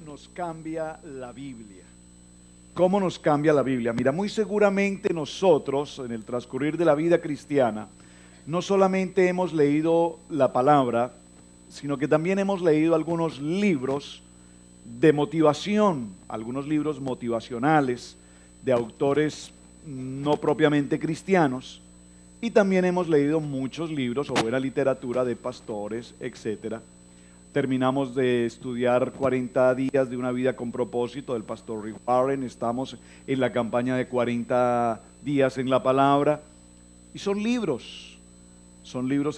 nos cambia la Biblia? ¿Cómo nos cambia la Biblia? Mira, muy seguramente nosotros, en el transcurrir de la vida cristiana, no solamente hemos leído la palabra, sino que también hemos leído algunos libros de motivación, algunos libros motivacionales de autores no propiamente cristianos, y también hemos leído muchos libros o buena literatura de pastores, etcétera. Terminamos de estudiar 40 días de una vida con propósito del pastor Rick Warren. Estamos en la campaña de 40 días en la palabra. Y son libros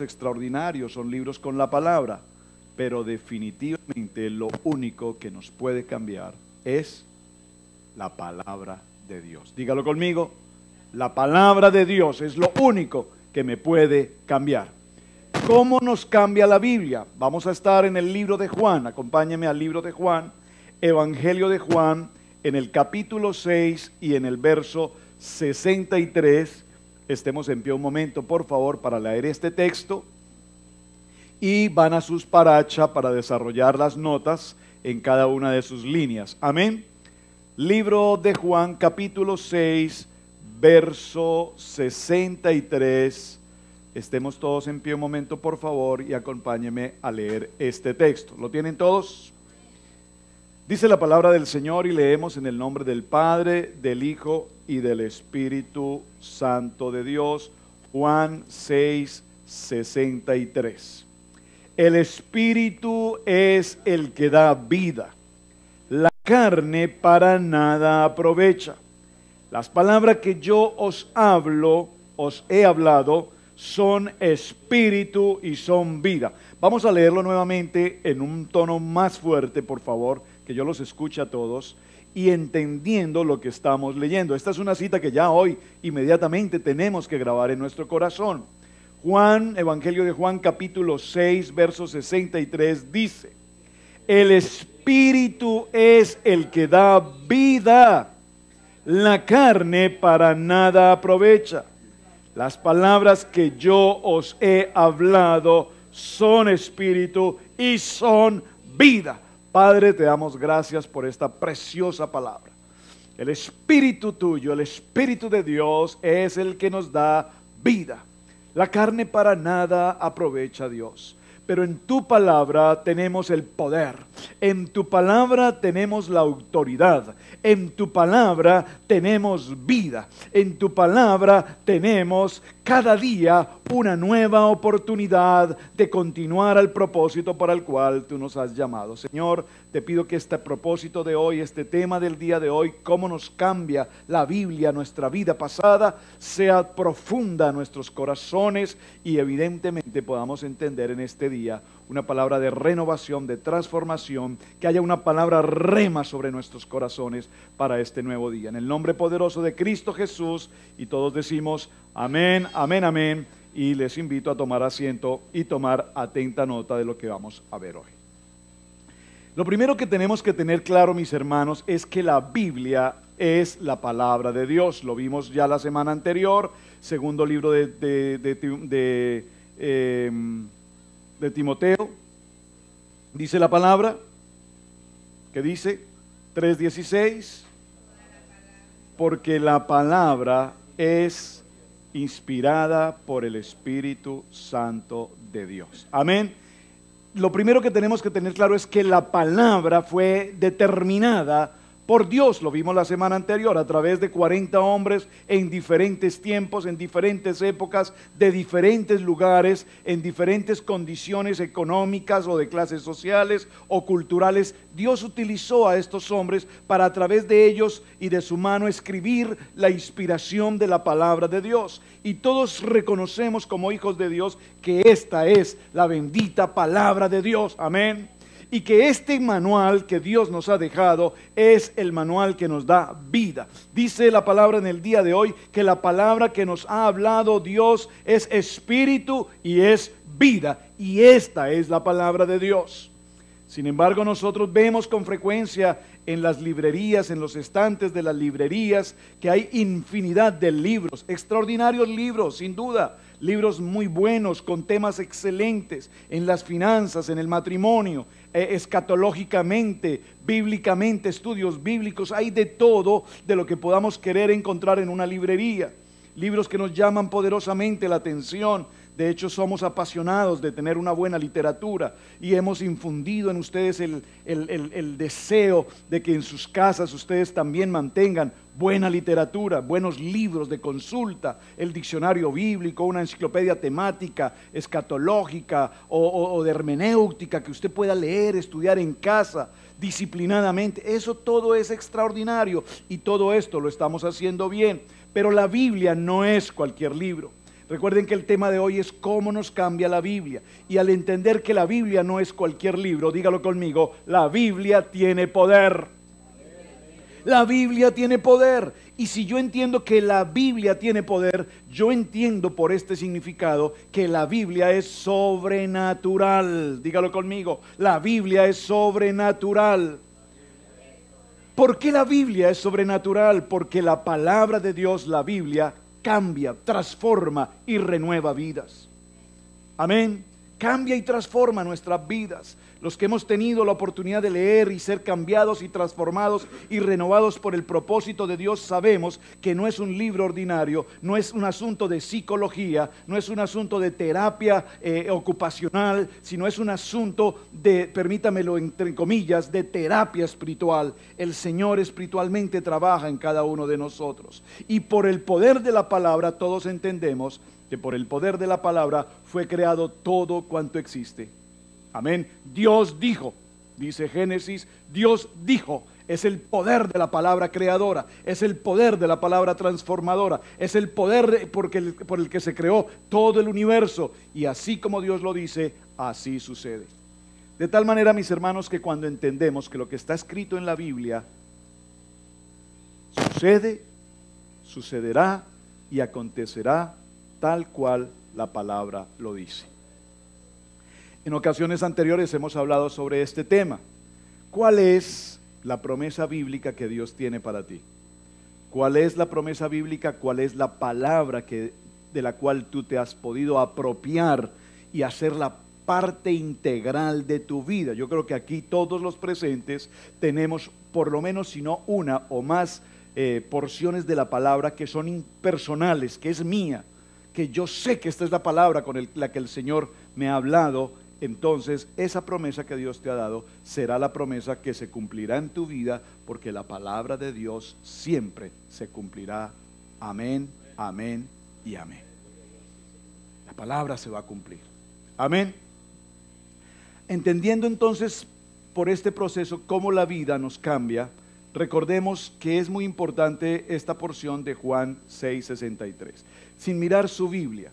extraordinarios, son libros con la palabra. Pero definitivamente lo único que nos puede cambiar es la palabra de Dios. Dígalo conmigo, la palabra de Dios es lo único que me puede cambiar. ¿Cómo nos cambia la Biblia? Vamos a estar en el libro de Juan, acompáñeme al libro de Juan, Evangelio de Juan, en el capítulo 6 y en el verso 63. Estemos en pie un momento, por favor, para leer este texto, y van a sus paracha para desarrollar las notas en cada una de sus líneas. Amén. Libro de Juan, capítulo 6, verso 63. Estemos todos en pie un momento, por favor, y acompáñenme a leer este texto. ¿Lo tienen todos? Dice la palabra del Señor y leemos en el nombre del Padre, del Hijo y del Espíritu Santo de Dios. Juan 6, 63. El Espíritu es el que da vida. La carne para nada aprovecha. Las palabras que yo os he hablado, son espíritu y son vida. Vamos a leerlo nuevamente en un tono más fuerte, por favor, que yo los escuche a todos y entendiendo lo que estamos leyendo. Esta es una cita que ya hoy inmediatamente tenemos que grabar en nuestro corazón. Juan, Evangelio de Juan, capítulo 6, verso 63 dice: el espíritu es el que da vida, la carne para nada aprovecha. Las palabras que yo os he hablado son espíritu y son vida. Padre, te damos gracias por esta preciosa palabra. El espíritu tuyo, el espíritu de Dios es el que nos da vida. La carne para nada aprovecha, Dios. Pero en tu palabra tenemos el poder, en tu palabra tenemos la autoridad, en tu palabra tenemos vida, en tu palabra tenemos cada día una nueva oportunidad de continuar al propósito para el cual tú nos has llamado. Señor, te pido que este propósito de hoy, este tema del día de hoy, cómo nos cambia la Biblia, nuestra vida pasada, sea profunda en nuestros corazones y evidentemente podamos entender en este día una palabra de renovación, de transformación, que haya una palabra rema sobre nuestros corazones para este nuevo día. En el nombre poderoso de Cristo Jesús, y todos decimos amén, amén, amén, y les invito a tomar asiento y tomar atenta nota de lo que vamos a ver hoy. Lo primero que tenemos que tener claro, mis hermanos, es que la Biblia es la palabra de Dios. Lo vimos ya la semana anterior, segundo libro de Timoteo. Dice la palabra, que dice 3:16, porque la palabra es inspirada por el Espíritu Santo de Dios. Amén. Lo primero que tenemos que tener claro es que la palabra fue determinada por Dios. Lo vimos la semana anterior a través de 40 hombres en diferentes tiempos, en diferentes épocas, de diferentes lugares, en diferentes condiciones económicas o de clases sociales o culturales. Dios utilizó a estos hombres para a través de ellos y de su mano escribir la inspiración de la palabra de Dios. Y todos reconocemos como hijos de Dios que esta es la bendita palabra de Dios. Amén. Y que este manual que Dios nos ha dejado es el manual que nos da vida. Dice la palabra en el día de hoy que la palabra que nos ha hablado Dios es espíritu y es vida. Y esta es la palabra de Dios. Sin embargo, nosotros vemos con frecuencia en las librerías, en los estantes de las librerías, que hay infinidad de libros, extraordinarios libros, sin duda. libros muy buenos con temas excelentes en las finanzas, en el matrimonio, escatológicamente, bíblicamente, estudios bíblicos. Hay de todo de lo que podamos querer encontrar en una librería. Libros que nos llaman poderosamente la atención. De hecho, somos apasionados de tener una buena literatura y hemos infundido en ustedes el deseo de que en sus casas ustedes también mantengan buena literatura, buenos libros de consulta, el diccionario bíblico, una enciclopedia temática, escatológica o de hermenéutica que usted pueda leer, estudiar en casa disciplinadamente. Eso todo es extraordinario y todo esto lo estamos haciendo bien. Pero la Biblia no es cualquier libro. Recuerden que el tema de hoy es cómo nos cambia la Biblia. Y al entender que la Biblia no es cualquier libro, dígalo conmigo, la Biblia tiene poder. La Biblia tiene poder. Y si yo entiendo que la Biblia tiene poder, yo entiendo por este significado que la Biblia es sobrenatural. Dígalo conmigo, la Biblia es sobrenatural. ¿Por qué la Biblia es sobrenatural? Porque la palabra de Dios, la Biblia, cambia, transforma y renueva vidas. Amén. Cambia y transforma nuestras vidas. Los que hemos tenido la oportunidad de leer y ser cambiados y transformados y renovados por el propósito de Dios, sabemos que no es un libro ordinario, no es un asunto de psicología, no es un asunto de terapia ocupacional, sino es un asunto de, permítamelo entre comillas, de terapia espiritual. El Señor espiritualmente trabaja en cada uno de nosotros. Y por el poder de la palabra todos entendemos que por el poder de la palabra fue creado todo cuanto existe. Amén. Dios dijo, dice Génesis, Dios dijo. Es el poder de la palabra creadora, es el poder de la palabra transformadora, es el poder por el que se creó todo el universo. Y así como Dios lo dice, así sucede. De tal manera, mis hermanos, que cuando entendemos que lo que está escrito en la Biblia sucede, sucederá y acontecerá tal cual la palabra lo dice. En ocasiones anteriores hemos hablado sobre este tema. ¿Cuál es la promesa bíblica que Dios tiene para ti? ¿Cuál es la promesa bíblica? ¿Cuál es la palabra de la cual tú te has podido apropiar y hacerla parte integral de tu vida? Yo creo que aquí todos los presentes tenemos por lo menos, si no una o más porciones de la palabra que son impersonales, que es mía, que yo sé que esta es la palabra con la que el Señor me ha hablado. Entonces esa promesa que Dios te ha dado será la promesa que se cumplirá en tu vida, porque la palabra de Dios siempre se cumplirá. Amén, amén y amén. La palabra se va a cumplir. Amén. Entendiendo entonces por este proceso cómo la vida nos cambia, recordemos que es muy importante esta porción de Juan 6:63. Sin mirar su Biblia,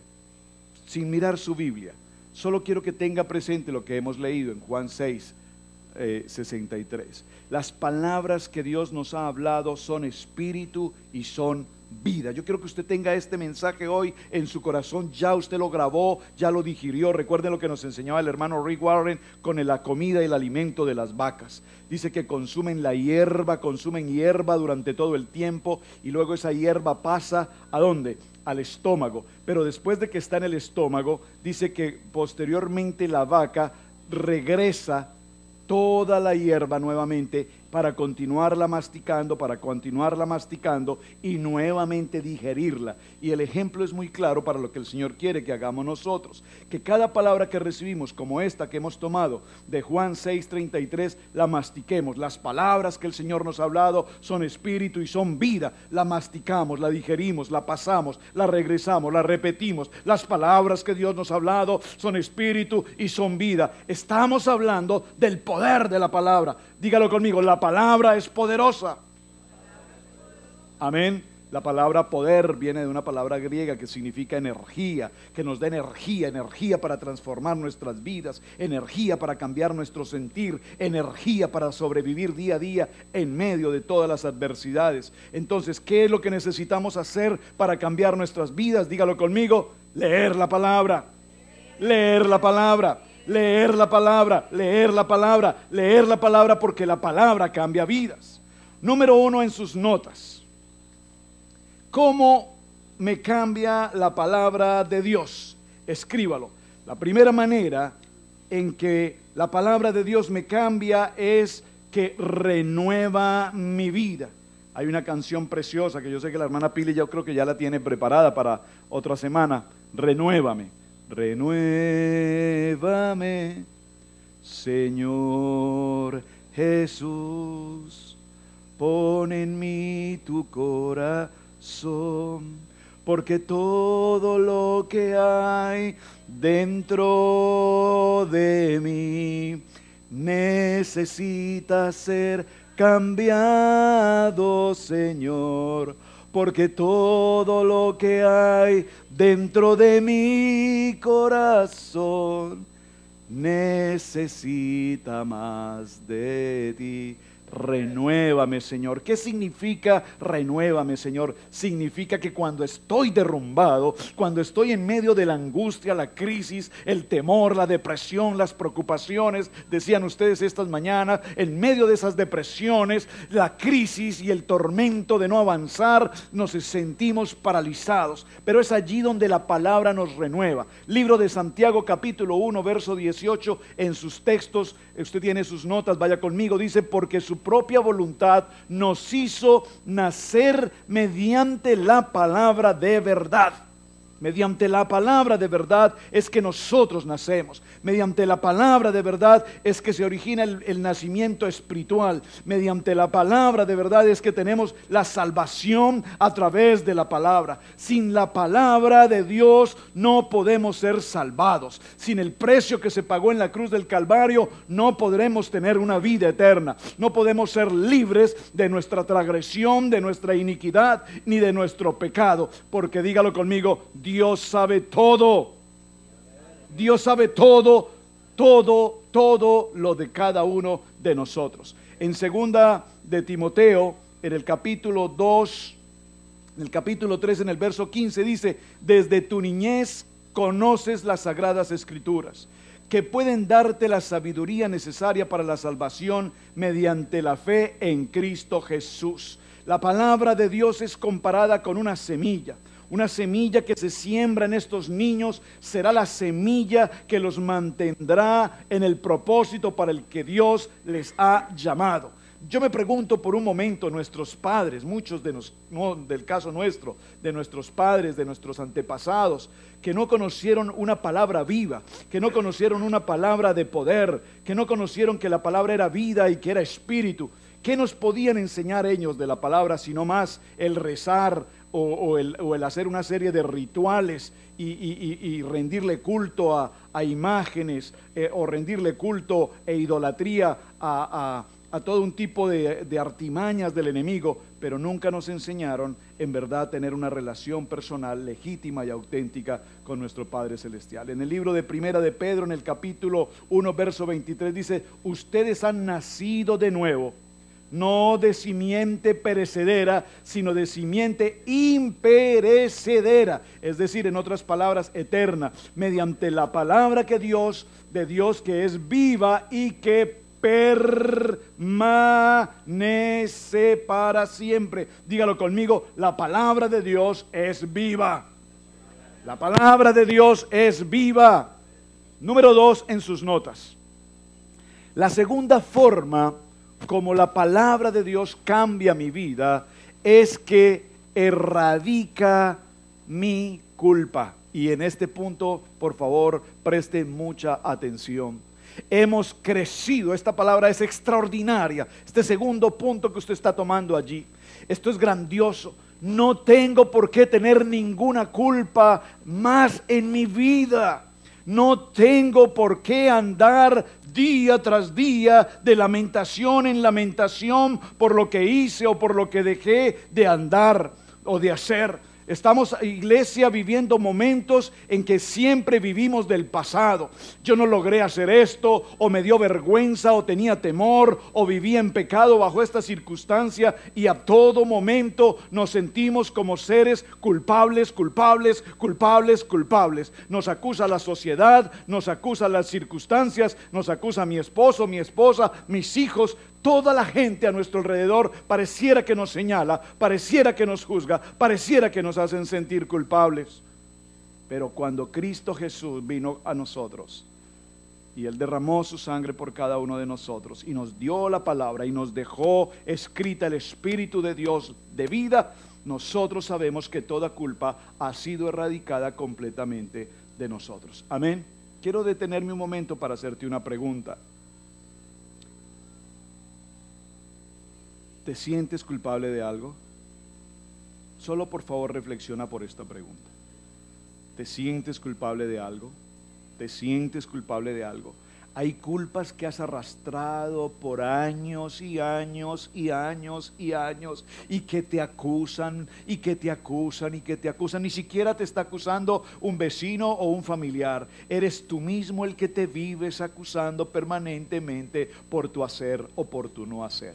solo quiero que tenga presente lo que hemos leído en Juan 6:63. Las palabras que Dios nos ha hablado son espíritu y son vida. Yo quiero que usted tenga este mensaje hoy en su corazón. Ya usted lo grabó, ya lo digirió. Recuerden lo que nos enseñaba el hermano Rick Warren con la comida y el alimento de las vacas. Dice que consumen hierba durante todo el tiempo, y luego esa hierba pasa ¿a dónde? Al estómago. Pero después de que está en el estómago, dice que posteriormente la vaca regresa toda la hierba nuevamente para continuarla masticando y nuevamente digerirla. Y el ejemplo es muy claro para lo que el Señor quiere que hagamos nosotros, que cada palabra que recibimos, como esta que hemos tomado de Juan 6:33, la mastiquemos. Las palabras que el Señor nos ha hablado son espíritu y son vida. La masticamos, la digerimos, la pasamos, la regresamos, la repetimos. Las palabras que Dios nos ha hablado son espíritu y son vida. Estamos hablando del poder de la palabra. Dígalo conmigo, la palabra es poderosa. Amén. La palabra poder viene de una palabra griega que significa energía, que nos da energía para transformar nuestras vidas, energía para cambiar nuestro sentir, energía para sobrevivir día a día en medio de todas las adversidades. Entonces, ¿qué es lo que necesitamos hacer para cambiar nuestras vidas? Dígalo conmigo, leer la palabra, leer la palabra. Leer la palabra, leer la palabra, leer la palabra, porque la palabra cambia vidas. Número 1 en sus notas. ¿Cómo me cambia la palabra de Dios? Escríbalo. La primera manera en que la palabra de Dios me cambia es que renueva mi vida. Hay una canción preciosa que yo sé que la hermana Pili yo creo que ya la tiene preparada para otra semana. Renuévame, renuévame, Señor Jesús, pon en mí tu corazón, porque todo lo que hay dentro de mí necesita ser cambiado, Señor, porque todo lo que hay dentro de mi corazón necesita más de ti. Renuévame, Señor. ¿Qué significa renuévame, Señor? Significa que cuando estoy derrumbado, cuando estoy en medio de la angustia, la crisis, el temor, la depresión, las preocupaciones, decían ustedes estas mañanas, en medio de esas depresiones, la crisis y el tormento de no avanzar, nos sentimos paralizados. Pero es allí donde la palabra nos renueva. Libro de Santiago, capítulo 1, verso 18, en sus textos, usted tiene sus notas, vaya conmigo, dice: porque su propia voluntad nos hizo nacer mediante la palabra de verdad. Mediante la palabra de verdad es que nosotros nacemos. Mediante la palabra de verdad es que se origina el nacimiento espiritual. Mediante la palabra de verdad es que tenemos la salvación a través de la palabra. Sin la palabra de Dios no podemos ser salvados. Sin el precio que se pagó en la cruz del Calvario no podremos tener una vida eterna. No podemos ser libres de nuestra transgresión, de nuestra iniquidad, ni de nuestro pecado. Porque dígalo conmigo: Dios sabe todo. Dios sabe todo, todo lo de cada uno de nosotros. En segunda de Timoteo, en el capítulo 2, en el capítulo 3, en el verso 15 dice: desde tu niñez conoces las sagradas escrituras, que pueden darte la sabiduría necesaria para la salvación mediante la fe en Cristo Jesús. La palabra de Dios es comparada con una semilla. Una semilla que se siembra en estos niños será la semilla que los mantendrá en el propósito para el que Dios les ha llamado. Yo me pregunto por un momento, nuestros padres, muchos de no del caso nuestro, de nuestros padres, de nuestros antepasados, que no conocieron una palabra viva, que no conocieron una palabra de poder, que no conocieron que la palabra era vida y que era espíritu. ¿Qué nos podían enseñar ellos de la palabra, sino más el rezar o el hacer una serie de rituales y rendirle culto a imágenes o rendirle culto e idolatría a todo un tipo de artimañas del enemigo? Pero nunca nos enseñaron en verdad tener una relación personal legítima y auténtica con nuestro Padre Celestial. En el libro de Primera de Pedro, en el capítulo 1, verso 23 dice: ustedes han nacido de nuevo, no de simiente perecedera, sino de simiente imperecedera, es decir, en otras palabras, eterna, mediante la palabra de Dios que es viva y que permanece para siempre. Dígalo conmigo: la palabra de Dios es viva. La palabra de Dios es viva. Número 2 en sus notas. La segunda forma como la palabra de Dios cambia mi vida es que erradica mi culpa. Y en este punto, por favor, preste mucha atención. Hemos crecido, esta palabra es extraordinaria. Este segundo punto que usted está tomando allí, esto es grandioso. No tengo por qué tener ninguna culpa más en mi vida. No tengo por qué andar día tras día de lamentación en lamentación por lo que hice o por lo que dejé de andar o de hacer. Estamos, iglesia, viviendo momentos en que siempre vivimos del pasado. Yo no logré hacer esto, o me dio vergüenza, o tenía temor, o vivía en pecado bajo esta circunstancia, y a todo momento nos sentimos como seres culpables. Nos acusa la sociedad, nos acusa las circunstancias, nos acusa mi esposo, mi esposa, mis hijos. toda la gente a nuestro alrededor pareciera que nos señala, pareciera que nos juzga, pareciera que nos hacen sentir culpables. Pero cuando Cristo Jesús vino a nosotros y Él derramó su sangre por cada uno de nosotros y nos dio la palabra y nos dejó escrita el Espíritu de Dios de vida, nosotros sabemos que toda culpa ha sido erradicada completamente de nosotros. Amén. Quiero detenerme un momento para hacerte una pregunta. ¿Te sientes culpable de algo? Solo por favor reflexiona por esta pregunta. ¿Te sientes culpable de algo? ¿Te sientes culpable de algo? Hay culpas que has arrastrado por años y años y años y años y que te acusan y que te acusan y que te acusan. Ni siquiera te está acusando un vecino o un familiar. Eres tú mismo el que te vives acusando permanentemente por tu hacer o por tu no hacer.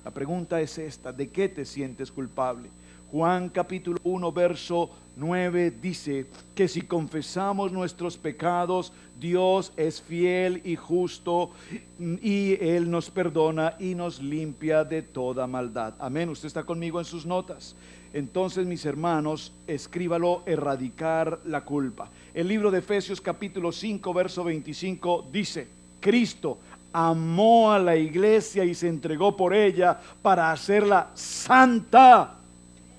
La pregunta es esta: ¿de qué te sientes culpable? Juan capítulo 1 verso 9 dice que si confesamos nuestros pecados, Dios es fiel y justo y Él nos perdona y nos limpia de toda maldad. Amén. Usted está conmigo en sus notas. Entonces, mis hermanos, escríbalo: erradicar la culpa. El libro de Efesios capítulo 5 verso 25 dice: Cristo amó a la iglesia y se entregó por ella para hacerla santa.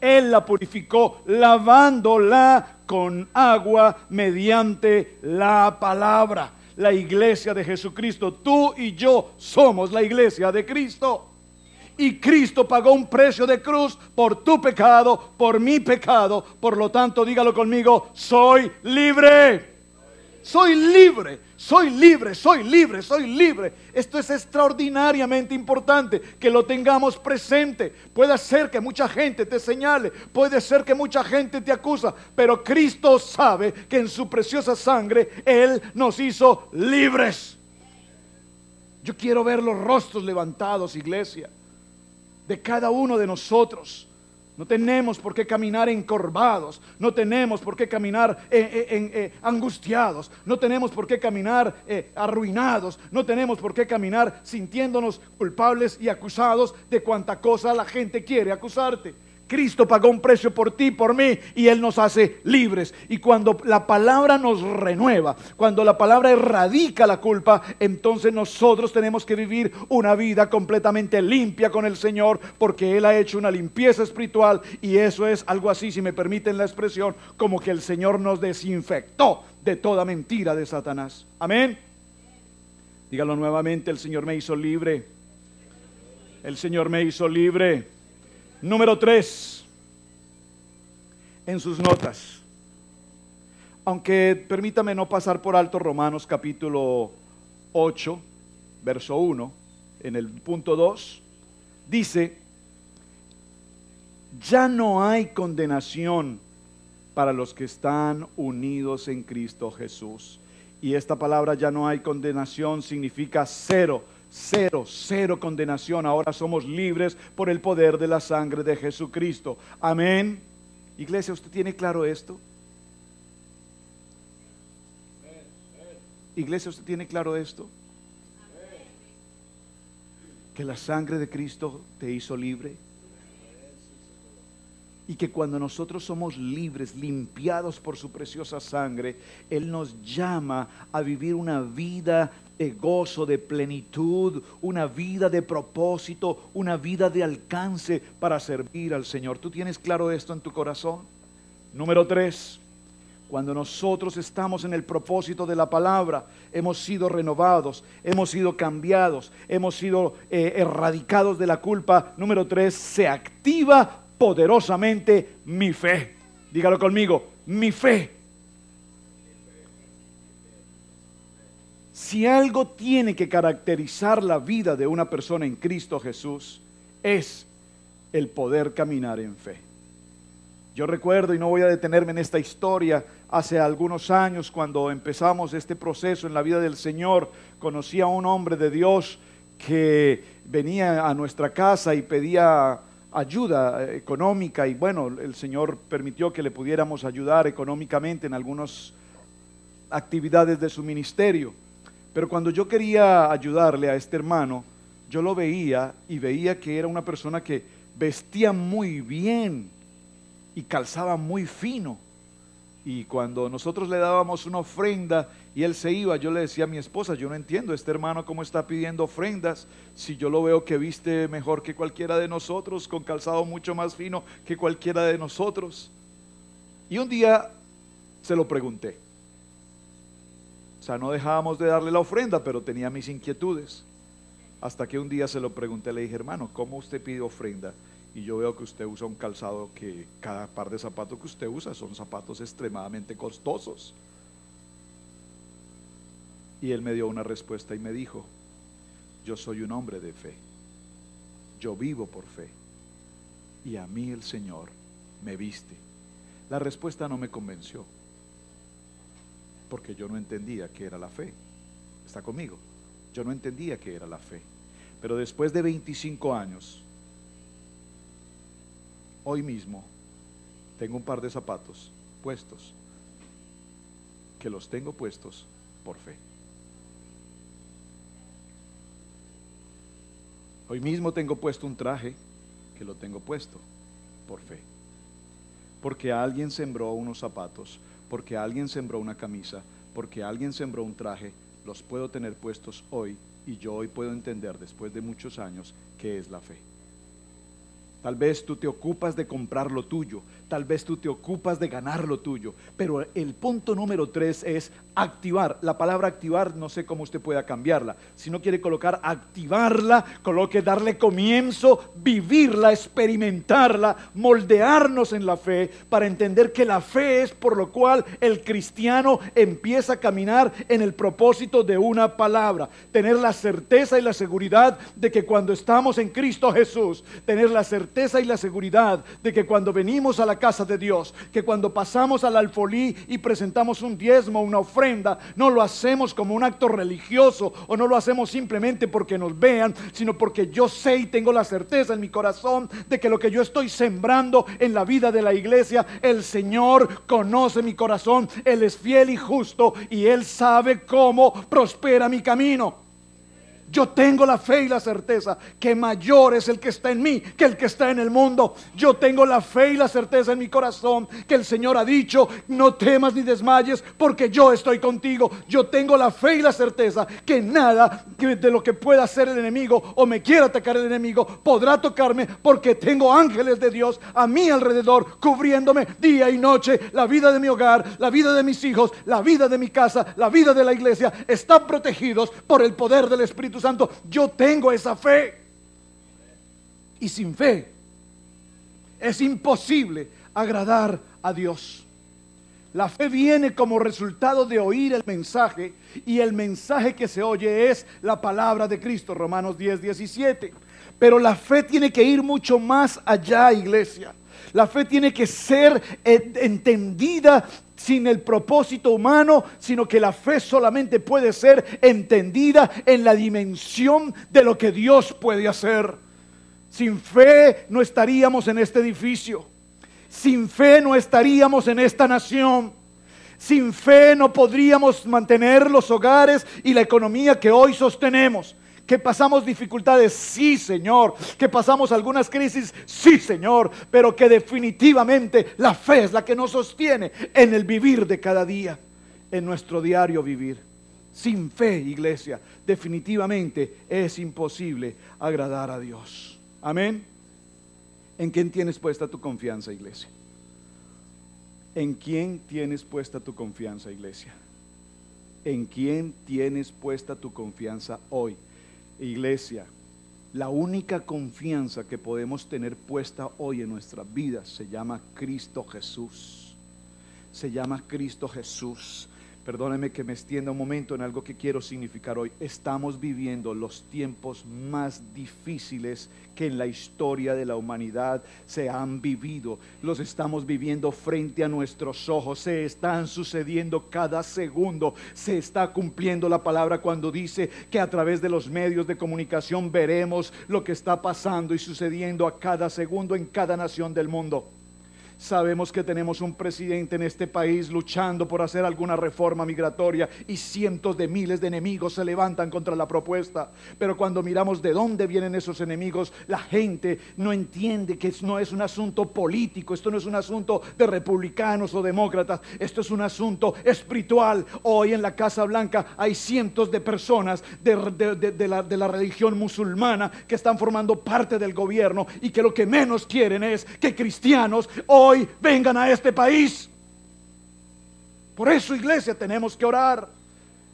Él la purificó lavándola con agua mediante la palabra. La iglesia de Jesucristo, tú y yo somos la iglesia de Cristo. Y Cristo pagó un precio de cruz por tu pecado, por mi pecado. Por lo tanto, dígalo conmigo: soy libre. Soy libre, soy libre, soy libre, soy libre. Esto es extraordinariamente importante que lo tengamos presente. Puede ser que mucha gente te señale, puede ser que mucha gente te acusa, pero Cristo sabe que en su preciosa sangre Él nos hizo libres. Yo quiero ver los rostros levantados, iglesia, de cada uno de nosotros. No tenemos por qué caminar encorvados, no tenemos por qué caminar angustiados, no tenemos por qué caminar arruinados, no tenemos por qué caminar sintiéndonos culpables y acusados de cuanta cosa la gente quiere acusarte. Cristo pagó un precio por ti, por mí, y Él nos hace libres. Y cuando la palabra nos renueva, cuando la palabra erradica la culpa, entonces nosotros tenemos que vivir una vida completamente limpia con el Señor, porque Él ha hecho una limpieza espiritual, y eso es algo así, si me permiten la expresión, como que el Señor nos desinfectó de toda mentira de Satanás. Amén. Dígalo nuevamente: el Señor me hizo libre. El Señor me hizo libre. Número 3, en sus notas, aunque permítame no pasar por alto Romanos capítulo 8, verso 1, en el punto 2, dice: ya no hay condenación para los que están unidos en Cristo Jesús. Y esta palabra "ya no hay condenación" significa cero condenación. Ahora somos libres por el poder de la sangre de Jesucristo. Amén. Iglesia, ¿usted tiene claro esto? Iglesia, ¿usted tiene claro esto? Que la sangre de Cristo te hizo libre. Y que cuando nosotros somos libres, limpiados por su preciosa sangre, Él nos llama a vivir una vida de gozo, de plenitud, una vida de propósito, una vida de alcance para servir al Señor. ¿Tú tienes claro esto en tu corazón? Número 3, cuando nosotros estamos en el propósito de la palabra, hemos sido renovados, hemos sido cambiados, hemos sido erradicados de la culpa. Número 3, se activa poderosamente mi fe. Dígalo conmigo: mi fe. Si algo tiene que caracterizar la vida de una persona en Cristo Jesús, es el poder caminar en fe. Yo recuerdo, y no voy a detenerme en esta historia, hace algunos años cuando empezamos este proceso en la vida del Señor, conocí a un hombre de Dios que venía a nuestra casa y pedía ayuda económica, y bueno, el Señor permitió que le pudiéramos ayudar económicamente en algunas actividades de su ministerio. Pero cuando yo quería ayudarle a este hermano, yo lo veía y veía que era una persona que vestía muy bien y calzaba muy fino. Y cuando nosotros le dábamos una ofrenda y él se iba, yo le decía a mi esposa, yo no entiendo este hermano cómo está pidiendo ofrendas, si yo lo veo que viste mejor que cualquiera de nosotros, con calzado mucho más fino que cualquiera de nosotros. Y un día se lo pregunté. O sea, no dejábamos de darle la ofrenda, pero tenía mis inquietudes. Hasta que un día se lo pregunté, le dije, hermano, ¿cómo usted pide ofrenda? Y yo veo que usted usa un calzado que cada par de zapatos que usted usa son zapatos extremadamente costosos. Y él me dio una respuesta y me dijo, yo soy un hombre de fe, yo vivo por fe, y a mí el Señor me viste. La respuesta no me convenció, porque yo no entendía qué era la fe. ¿Está conmigo? Yo no entendía qué era la fe. Pero después de 25 años, hoy mismo tengo un par de zapatos puestos, que los tengo puestos por fe. Hoy mismo tengo puesto un traje que lo tengo puesto por fe. Porque alguien sembró unos zapatos, porque alguien sembró una camisa, porque alguien sembró un traje, los puedo tener puestos hoy, y yo hoy puedo entender después de muchos años qué es la fe. Tal vez tú te ocupas de comprar lo tuyo, tal vez tú te ocupas de ganar lo tuyo, pero el punto número 3 es activar. La palabra activar, no sé cómo usted pueda cambiarla. Si no quiere colocar activarla, coloque darle comienzo, vivirla, experimentarla, moldearnos en la fe, para entender que la fe es por lo cual el cristiano empieza a caminar en el propósito de una palabra. Tener la certeza y la seguridad de que cuando estamos en Cristo Jesús, tener la certeza y la seguridad de que cuando venimos a la casa de Dios, que cuando pasamos al alfolí y presentamos un diezmo, una ofrenda, no lo hacemos como un acto religioso, o no lo hacemos simplemente porque nos vean, sino porque yo sé y tengo la certeza en mi corazón de que lo que yo estoy sembrando en la vida de la iglesia, el Señor conoce mi corazón, Él es fiel y justo, y Él sabe cómo prospera mi camino. Yo tengo la fe y la certeza que mayor es el que está en mí que el que está en el mundo. Yo tengo la fe y la certeza en mi corazón que el Señor ha dicho, no temas ni desmayes porque yo estoy contigo. Yo tengo la fe y la certeza que nada de lo que pueda hacer el enemigo o me quiera atacar el enemigo podrá tocarme, porque tengo ángeles de Dios a mi alrededor cubriéndome día y noche. La vida de mi hogar, la vida de mis hijos, la vida de mi casa, la vida de la iglesia están protegidos por el poder del Espíritu Santo. Yo tengo esa fe, y sin fe es imposible agradar a Dios. La fe viene como resultado de oír el mensaje, y el mensaje que se oye es la palabra de Cristo, Romanos 10:17. Pero la fe tiene que ir mucho más allá, iglesia. La fe tiene que ser entendida sin el propósito humano, sino que la fe solamente puede ser entendida en la dimensión de lo que Dios puede hacer. Sin fe no estaríamos en este edificio. Sin fe no estaríamos en esta nación. Sin fe no podríamos mantener los hogares y la economía que hoy sostenemos. Que pasamos dificultades, sí, Señor. Que pasamos algunas crisis, sí, Señor. Pero que definitivamente la fe es la que nos sostiene en el vivir de cada día, en nuestro diario vivir. Sin fe, iglesia, definitivamente es imposible agradar a Dios. Amén. ¿En quién tienes puesta tu confianza, iglesia? ¿En quién tienes puesta tu confianza, iglesia? ¿En quién tienes puesta tu confianza hoy? Iglesia, la única confianza que podemos tener puesta hoy en nuestras vidas se llama Cristo Jesús. Se llama Cristo Jesús. Perdóneme que me extienda un momento en algo que quiero significar hoy. Estamos viviendo los tiempos más difíciles que en la historia de la humanidad se han vivido. Los estamos viviendo frente a nuestros ojos. Se están sucediendo cada segundo. Se está cumpliendo la palabra cuando dice que a través de los medios de comunicación veremos lo que está pasando y sucediendo a cada segundo en cada nación del mundo. Sabemos que tenemos un presidente en este país luchando por hacer alguna reforma migratoria y cientos de miles de enemigos se levantan contra la propuesta. Pero cuando miramos de dónde vienen esos enemigos, la gente no entiende que no es un asunto político, esto no es un asunto de republicanos o demócratas, esto es un asunto espiritual. Hoy en la Casa Blanca hay cientos de personas de la religión musulmana que están formando parte del gobierno y que lo que menos quieren es que cristianos hoy vengan a este país. Por eso, iglesia, tenemos que orar.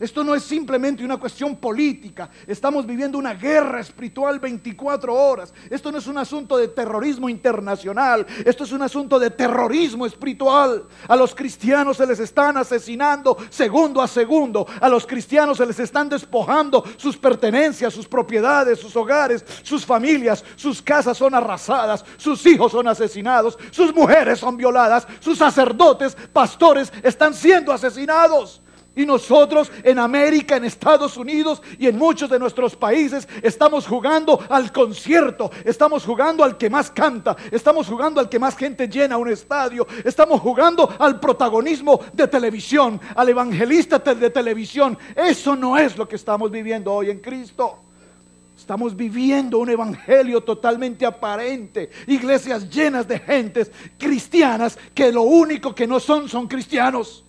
Esto no es simplemente una cuestión política. Estamos viviendo una guerra espiritual 24 horas. Esto no es un asunto de terrorismo internacional. Esto es un asunto de terrorismo espiritual. A los cristianos se les están asesinando segundo a segundo. A los cristianos se les están despojando sus pertenencias, sus propiedades, sus hogares, sus familias. Sus casas son arrasadas. Sus hijos son asesinados. Sus mujeres son violadas. Sus sacerdotes, pastores están siendo asesinados. Y nosotros en América, en Estados Unidos y en muchos de nuestros países estamos jugando al concierto, estamos jugando al que más canta, estamos jugando al que más gente llena un estadio, estamos jugando al protagonismo de televisión, al evangelista de televisión. Eso no es lo que estamos viviendo hoy en Cristo. Estamos viviendo un evangelio totalmente aparente, iglesias llenas de gentes cristianas que lo único que no son cristianos.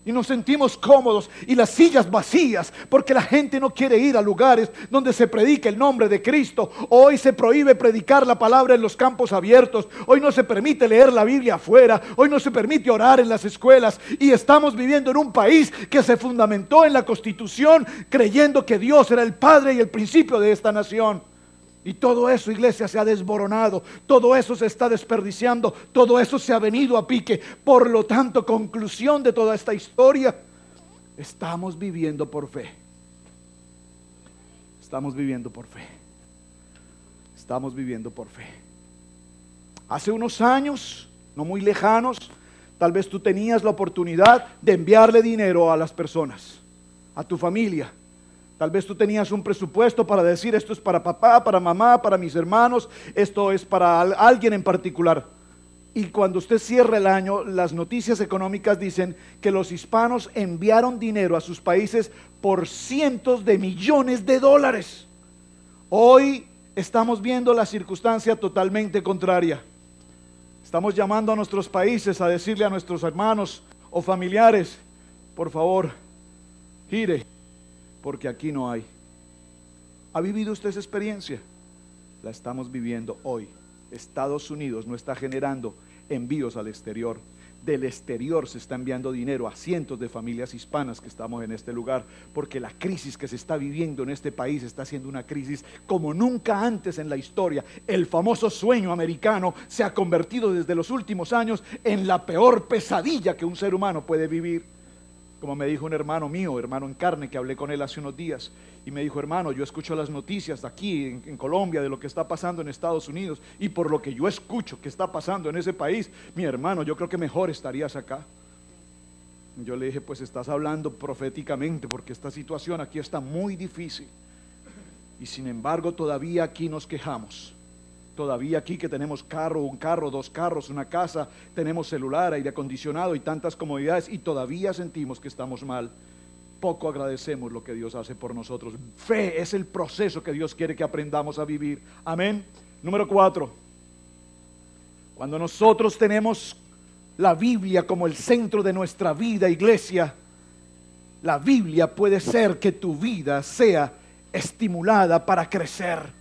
Y nos sentimos cómodos y las sillas vacías porque la gente no quiere ir a lugares donde se predique el nombre de Cristo. Hoy se prohíbe predicar la palabra en los campos abiertos. Hoy no se permite leer la Biblia afuera. Hoy no se permite orar en las escuelas. Y estamos viviendo en un país que se fundamentó en la Constitución creyendo que Dios era el Padre y el principio de esta nación. Y todo eso, iglesia, se ha desboronado, todo eso se está desperdiciando, todo eso se ha venido a pique. Por lo tanto, conclusión de toda esta historia, estamos viviendo por fe. Estamos viviendo por fe. Estamos viviendo por fe. Hace unos años, no muy lejanos, tal vez tú tenías la oportunidad de enviarle dinero a las personas, a tu familia. Tal vez tú tenías un presupuesto para decir: esto es para papá, para mamá, para mis hermanos, esto es para alguien en particular. Y cuando usted cierra el año, las noticias económicas dicen que los hispanos enviaron dinero a sus países por cientos de millones de dólares. Hoy estamos viendo la circunstancia totalmente contraria. Estamos llamando a nuestros países a decirle a nuestros hermanos o familiares: por favor, gire, porque aquí no hay. ¿Ha vivido usted esa experiencia? La estamos viviendo hoy. Estados Unidos no está generando envíos al exterior. Del exterior se está enviando dinero a cientos de familias hispanas que estamos en este lugar, porque la crisis que se está viviendo en este país está siendo una crisis como nunca antes en la historia. El famoso sueño americano se ha convertido desde los últimos años en la peor pesadilla que un ser humano puede vivir. Como me dijo un hermano mío, hermano en carne, que hablé con él hace unos días, y me dijo: hermano, yo escucho las noticias de aquí en Colombia de lo que está pasando en Estados Unidos, y por lo que yo escucho que está pasando en ese país, mi hermano, yo creo que mejor estarías acá. Yo le dije: pues estás hablando proféticamente, porque esta situación aquí está muy difícil, y sin embargo todavía aquí nos quejamos. Todavía aquí que tenemos carro, un carro, dos carros, una casa, tenemos celular, aire acondicionado y tantas comodidades, y todavía sentimos que estamos mal. Poco agradecemos lo que Dios hace por nosotros. Fe es el proceso que Dios quiere que aprendamos a vivir. Amén. Número 4. Cuando nosotros tenemos la Biblia como el centro de nuestra vida, iglesia, la Biblia puede ser que tu vida sea estimulada para crecer.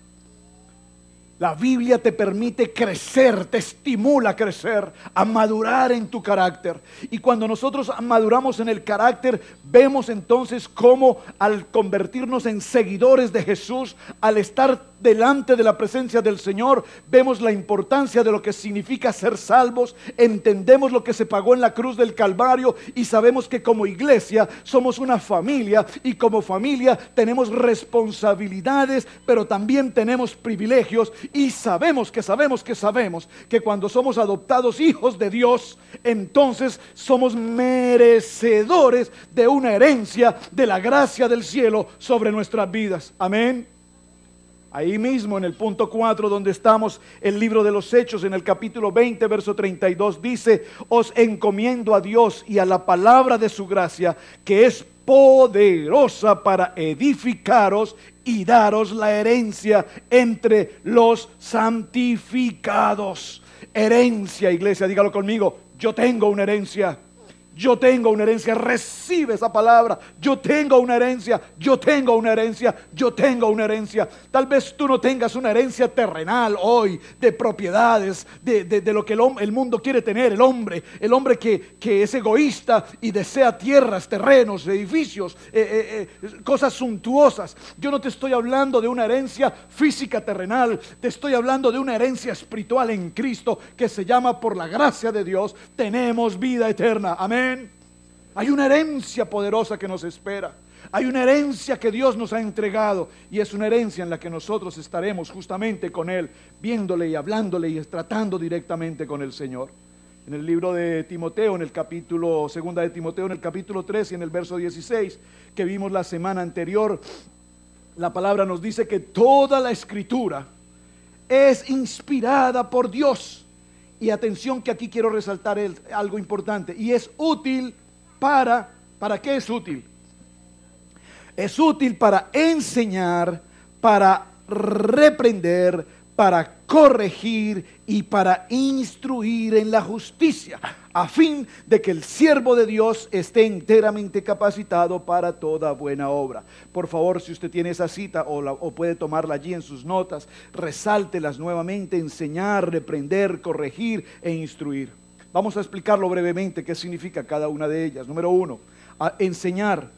La Biblia te permite crecer, te estimula a crecer, a madurar en tu carácter. Y cuando nosotros maduramos en el carácter, vemos entonces cómo al convertirnos en seguidores de Jesús, al estar delante de la presencia del Señor, vemos la importancia de lo que significa ser salvos, entendemos lo que se pagó en la cruz del Calvario y sabemos que como iglesia somos una familia, y como familia tenemos responsabilidades, pero también tenemos privilegios. Y sabemos que cuando somos adoptados hijos de Dios, entonces somos merecedores de una herencia de la gracia del cielo sobre nuestras vidas. Amén. Ahí mismo en el punto 4 donde estamos, el libro de los Hechos, en el capítulo 20, verso 32, dice: os encomiendo a Dios y a la palabra de su gracia, que es poderosa para edificaros y daros la herencia entre los santificados. Herencia, iglesia, dígalo conmigo: yo tengo una herencia. Yo tengo una herencia. Recibe esa palabra. Yo tengo una herencia. Yo tengo una herencia. Yo tengo una herencia. Tal vez tú no tengas una herencia terrenal hoy, de propiedades, de lo que el mundo quiere tener. El hombre que es egoísta y desea tierras, terrenos, edificios, cosas suntuosas. Yo no te estoy hablando de una herencia física terrenal. Te estoy hablando de una herencia espiritual en Cristo, que se llama: por la gracia de Dios tenemos vida eterna. Amén. Hay una herencia poderosa que nos espera. Hay una herencia que Dios nos ha entregado, y es una herencia en la que nosotros estaremos justamente con Él, viéndole y hablándole y tratando directamente con el Señor. En el libro de Timoteo, en el capítulo, segunda de Timoteo, en el capítulo 3 y en el verso 16, que vimos la semana anterior, la palabra nos dice que toda la Escritura es inspirada por Dios. Y atención, que aquí quiero resaltar algo importante, y es útil ¿para qué es útil? Es útil para enseñar, para reprender, para corregir y para instruir en la justicia, a fin de que el siervo de Dios esté enteramente capacitado para toda buena obra. Por favor, si usted tiene esa cita o puede tomarla allí en sus notas, resáltelas nuevamente: enseñar, reprender, corregir e instruir. Vamos a explicarlo brevemente qué significa cada una de ellas. Número 1, enseñar.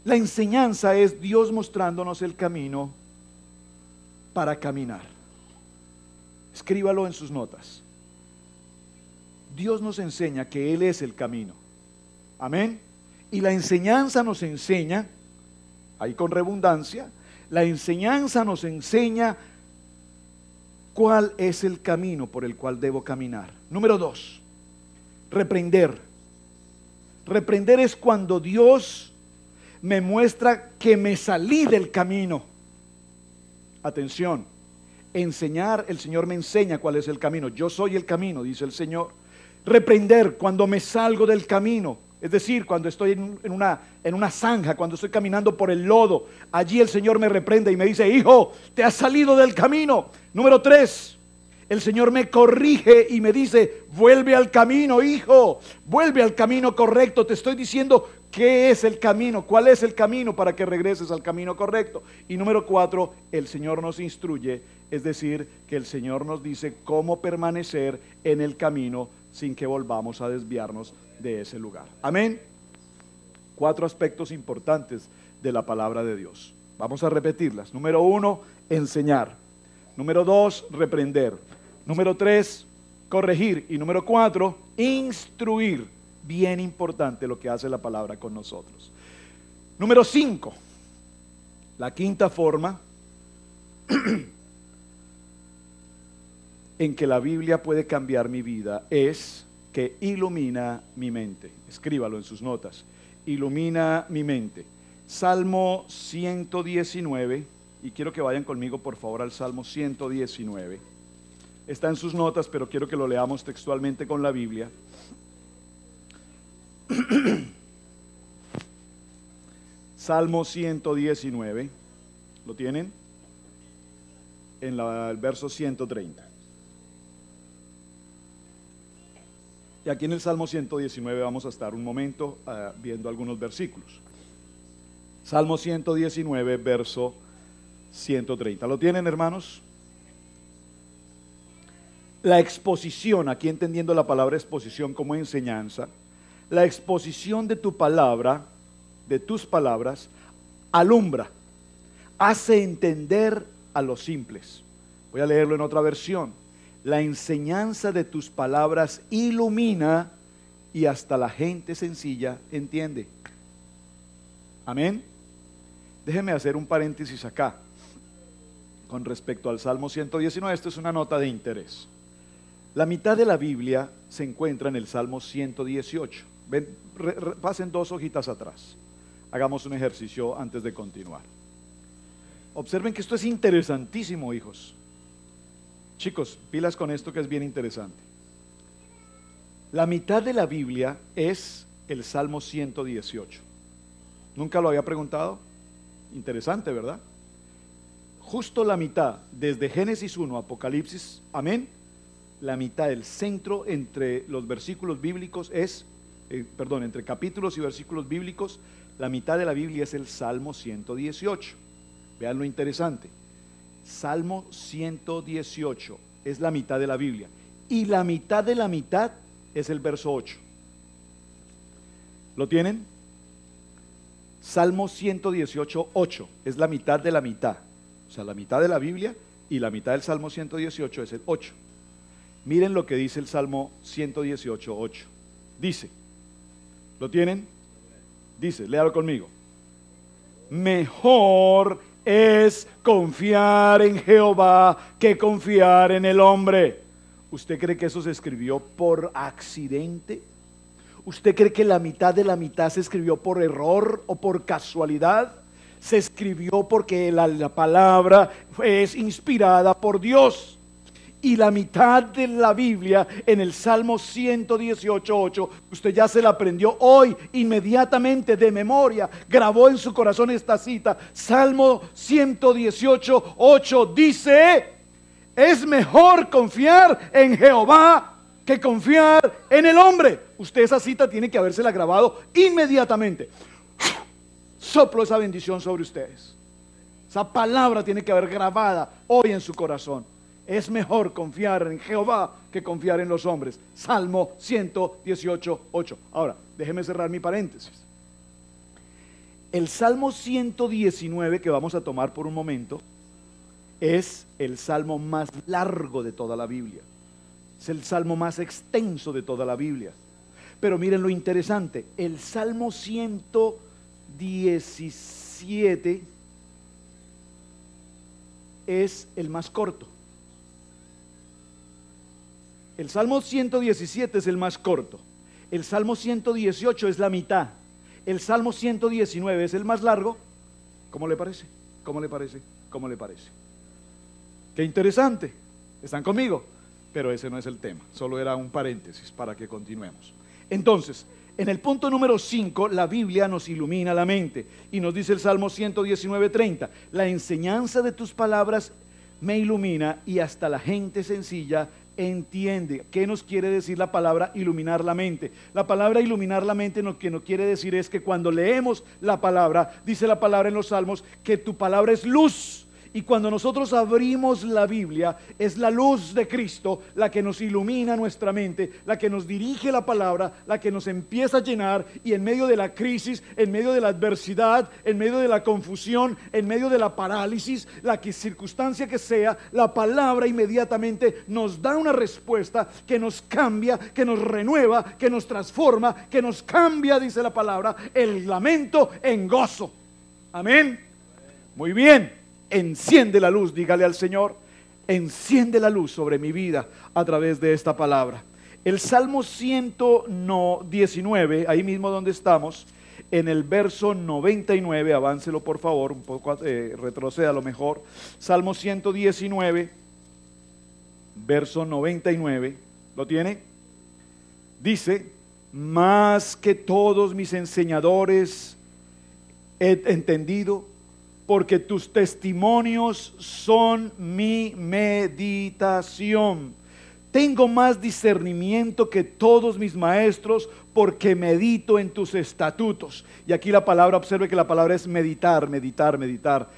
La enseñanza es Dios mostrándonos el camino para caminar. Escríbalo en sus notas. Dios nos enseña que Él es el camino. Amén. Y la enseñanza nos enseña, ahí con redundancia, la enseñanza nos enseña cuál es el camino por el cual debo caminar. Número 2, reprender. Reprender es cuando Dios me muestra que me salí del camino. Atención, enseñar, el Señor me enseña cuál es el camino. Yo soy el camino, dice el Señor. Reprender, cuando me salgo del camino. Es decir, cuando estoy en una zanja, cuando estoy caminando por el lodo, allí el Señor me reprende y me dice: hijo, te has salido del camino. Número 3, el Señor me corrige y me dice: vuelve al camino, hijo, vuelve al camino correcto. Te estoy diciendo qué es el camino, cuál es el camino para que regreses al camino correcto. Y número 4, el Señor nos instruye, es decir, que el Señor nos dice cómo permanecer en el camino sin que volvamos a desviarnos de ese lugar. Amén. 4 aspectos importantes de la palabra de Dios. Vamos a repetirlas. Número 1, enseñar. Número 2, reprender. Número 3, corregir. Y número 4, instruir. Bien importante lo que hace la palabra con nosotros. Número 5, la quinta forma en que la Biblia puede cambiar mi vida es que ilumina mi mente. Escríbalo en sus notas: ilumina mi mente. Salmo 119, y quiero que vayan conmigo por favor al Salmo 119. Está en sus notas, pero quiero que lo leamos textualmente con la Biblia. Salmo 119, ¿lo tienen? En el verso 130. Y aquí en el Salmo 119 vamos a estar un momento viendo algunos versículos. Salmo 119, verso 130. ¿Lo tienen, hermanos? La exposición, aquí entendiendo la palabra exposición como enseñanza, la exposición de tu palabra, de tus palabras, alumbra, hace entender a los simples. Voy a leerlo en otra versión. La enseñanza de tus palabras ilumina y hasta la gente sencilla entiende. Amén. Déjeme hacer un paréntesis acá con respecto al Salmo 119. Esto es una nota de interés. La mitad de la Biblia se encuentra en el Salmo 118. Ven, pasen 2 hojitas atrás. Hagamos un ejercicio antes de continuar. Observen que esto es interesantísimo, hijos. Chicos, pilas con esto que es bien interesante. La mitad de la Biblia es el Salmo 118. ¿Nunca lo había preguntado? Interesante, ¿verdad? Justo la mitad, desde Génesis 1 a Apocalipsis, amén. La mitad del centro entre los versículos bíblicos es, entre capítulos y versículos bíblicos, la mitad de la Biblia es el Salmo 118. Vean lo interesante. Salmo 118 es la mitad de la Biblia. Y la mitad de la mitad es el verso 8. ¿Lo tienen? Salmo 118, 8 es la mitad de la mitad. O sea, la mitad de la Biblia y la mitad del Salmo 118 es el 8. Miren lo que dice el Salmo 118, 8. Dice, ¿lo tienen? Dice, léalo conmigo. Mejor es confiar en Jehová que confiar en el hombre. ¿Usted cree que eso se escribió por accidente? ¿Usted cree que la mitad de la mitad se escribió por error o por casualidad? Se escribió porque la palabra es inspirada por Dios. Y la mitad de la Biblia en el Salmo 118:8, usted ya se la aprendió hoy inmediatamente de memoria, grabó en su corazón esta cita. Salmo 118:8 dice: es mejor confiar en Jehová que confiar en el hombre. Usted esa cita tiene que habérsela grabado inmediatamente. Soplo esa bendición sobre ustedes. Esa palabra tiene que haber grabada hoy en su corazón. Es mejor confiar en Jehová que confiar en los hombres. Salmo 118:8. Ahora, déjeme cerrar mi paréntesis. El Salmo 119 que vamos a tomar por un momento es el salmo más largo de toda la Biblia. Es el salmo más extenso de toda la Biblia. Pero miren lo interesante, el Salmo 117 es el más corto. El Salmo 117 es el más corto. El Salmo 118 es la mitad. El Salmo 119 es el más largo. ¿Cómo le parece? ¿Cómo le parece? ¿Cómo le parece? Qué interesante. ¿Están conmigo? Pero ese no es el tema. Solo era un paréntesis para que continuemos. Entonces, en el punto número 5, la Biblia nos ilumina la mente. Y nos dice el Salmo 119:30. La enseñanza de tus palabras me ilumina y hasta la gente sencilla entiende. ¿Qué nos quiere decir la palabra iluminar la mente? La palabra iluminar la mente lo que nos quiere decir es que cuando leemos la palabra, dice la palabra en los salmos, que tu palabra es luz. Y cuando nosotros abrimos la Biblia, es la luz de Cristo la que nos ilumina nuestra mente, la que nos dirige la palabra, la que nos empieza a llenar, y en medio de la crisis, en medio de la adversidad, en medio de la confusión, en medio de la parálisis, la circunstancia que sea, la palabra inmediatamente nos da una respuesta que nos cambia, que nos renueva, que nos transforma, que nos cambia, dice la palabra, el lamento en gozo. Amén. Muy bien. Enciende la luz, dígale al Señor, enciende la luz sobre mi vida a través de esta palabra. El Salmo 119, ahí mismo donde estamos, en el verso 99, aváncelo por favor, un poco, retroceda a lo mejor. Salmo 119, verso 99, ¿lo tiene? Dice: más que todos mis enseñadores he entendido, porque tus testimonios son mi meditación. Tengo más discernimiento que todos mis maestros, porque medito en tus estatutos. Y aquí la palabra, observe que la palabra es meditar, meditar, meditar.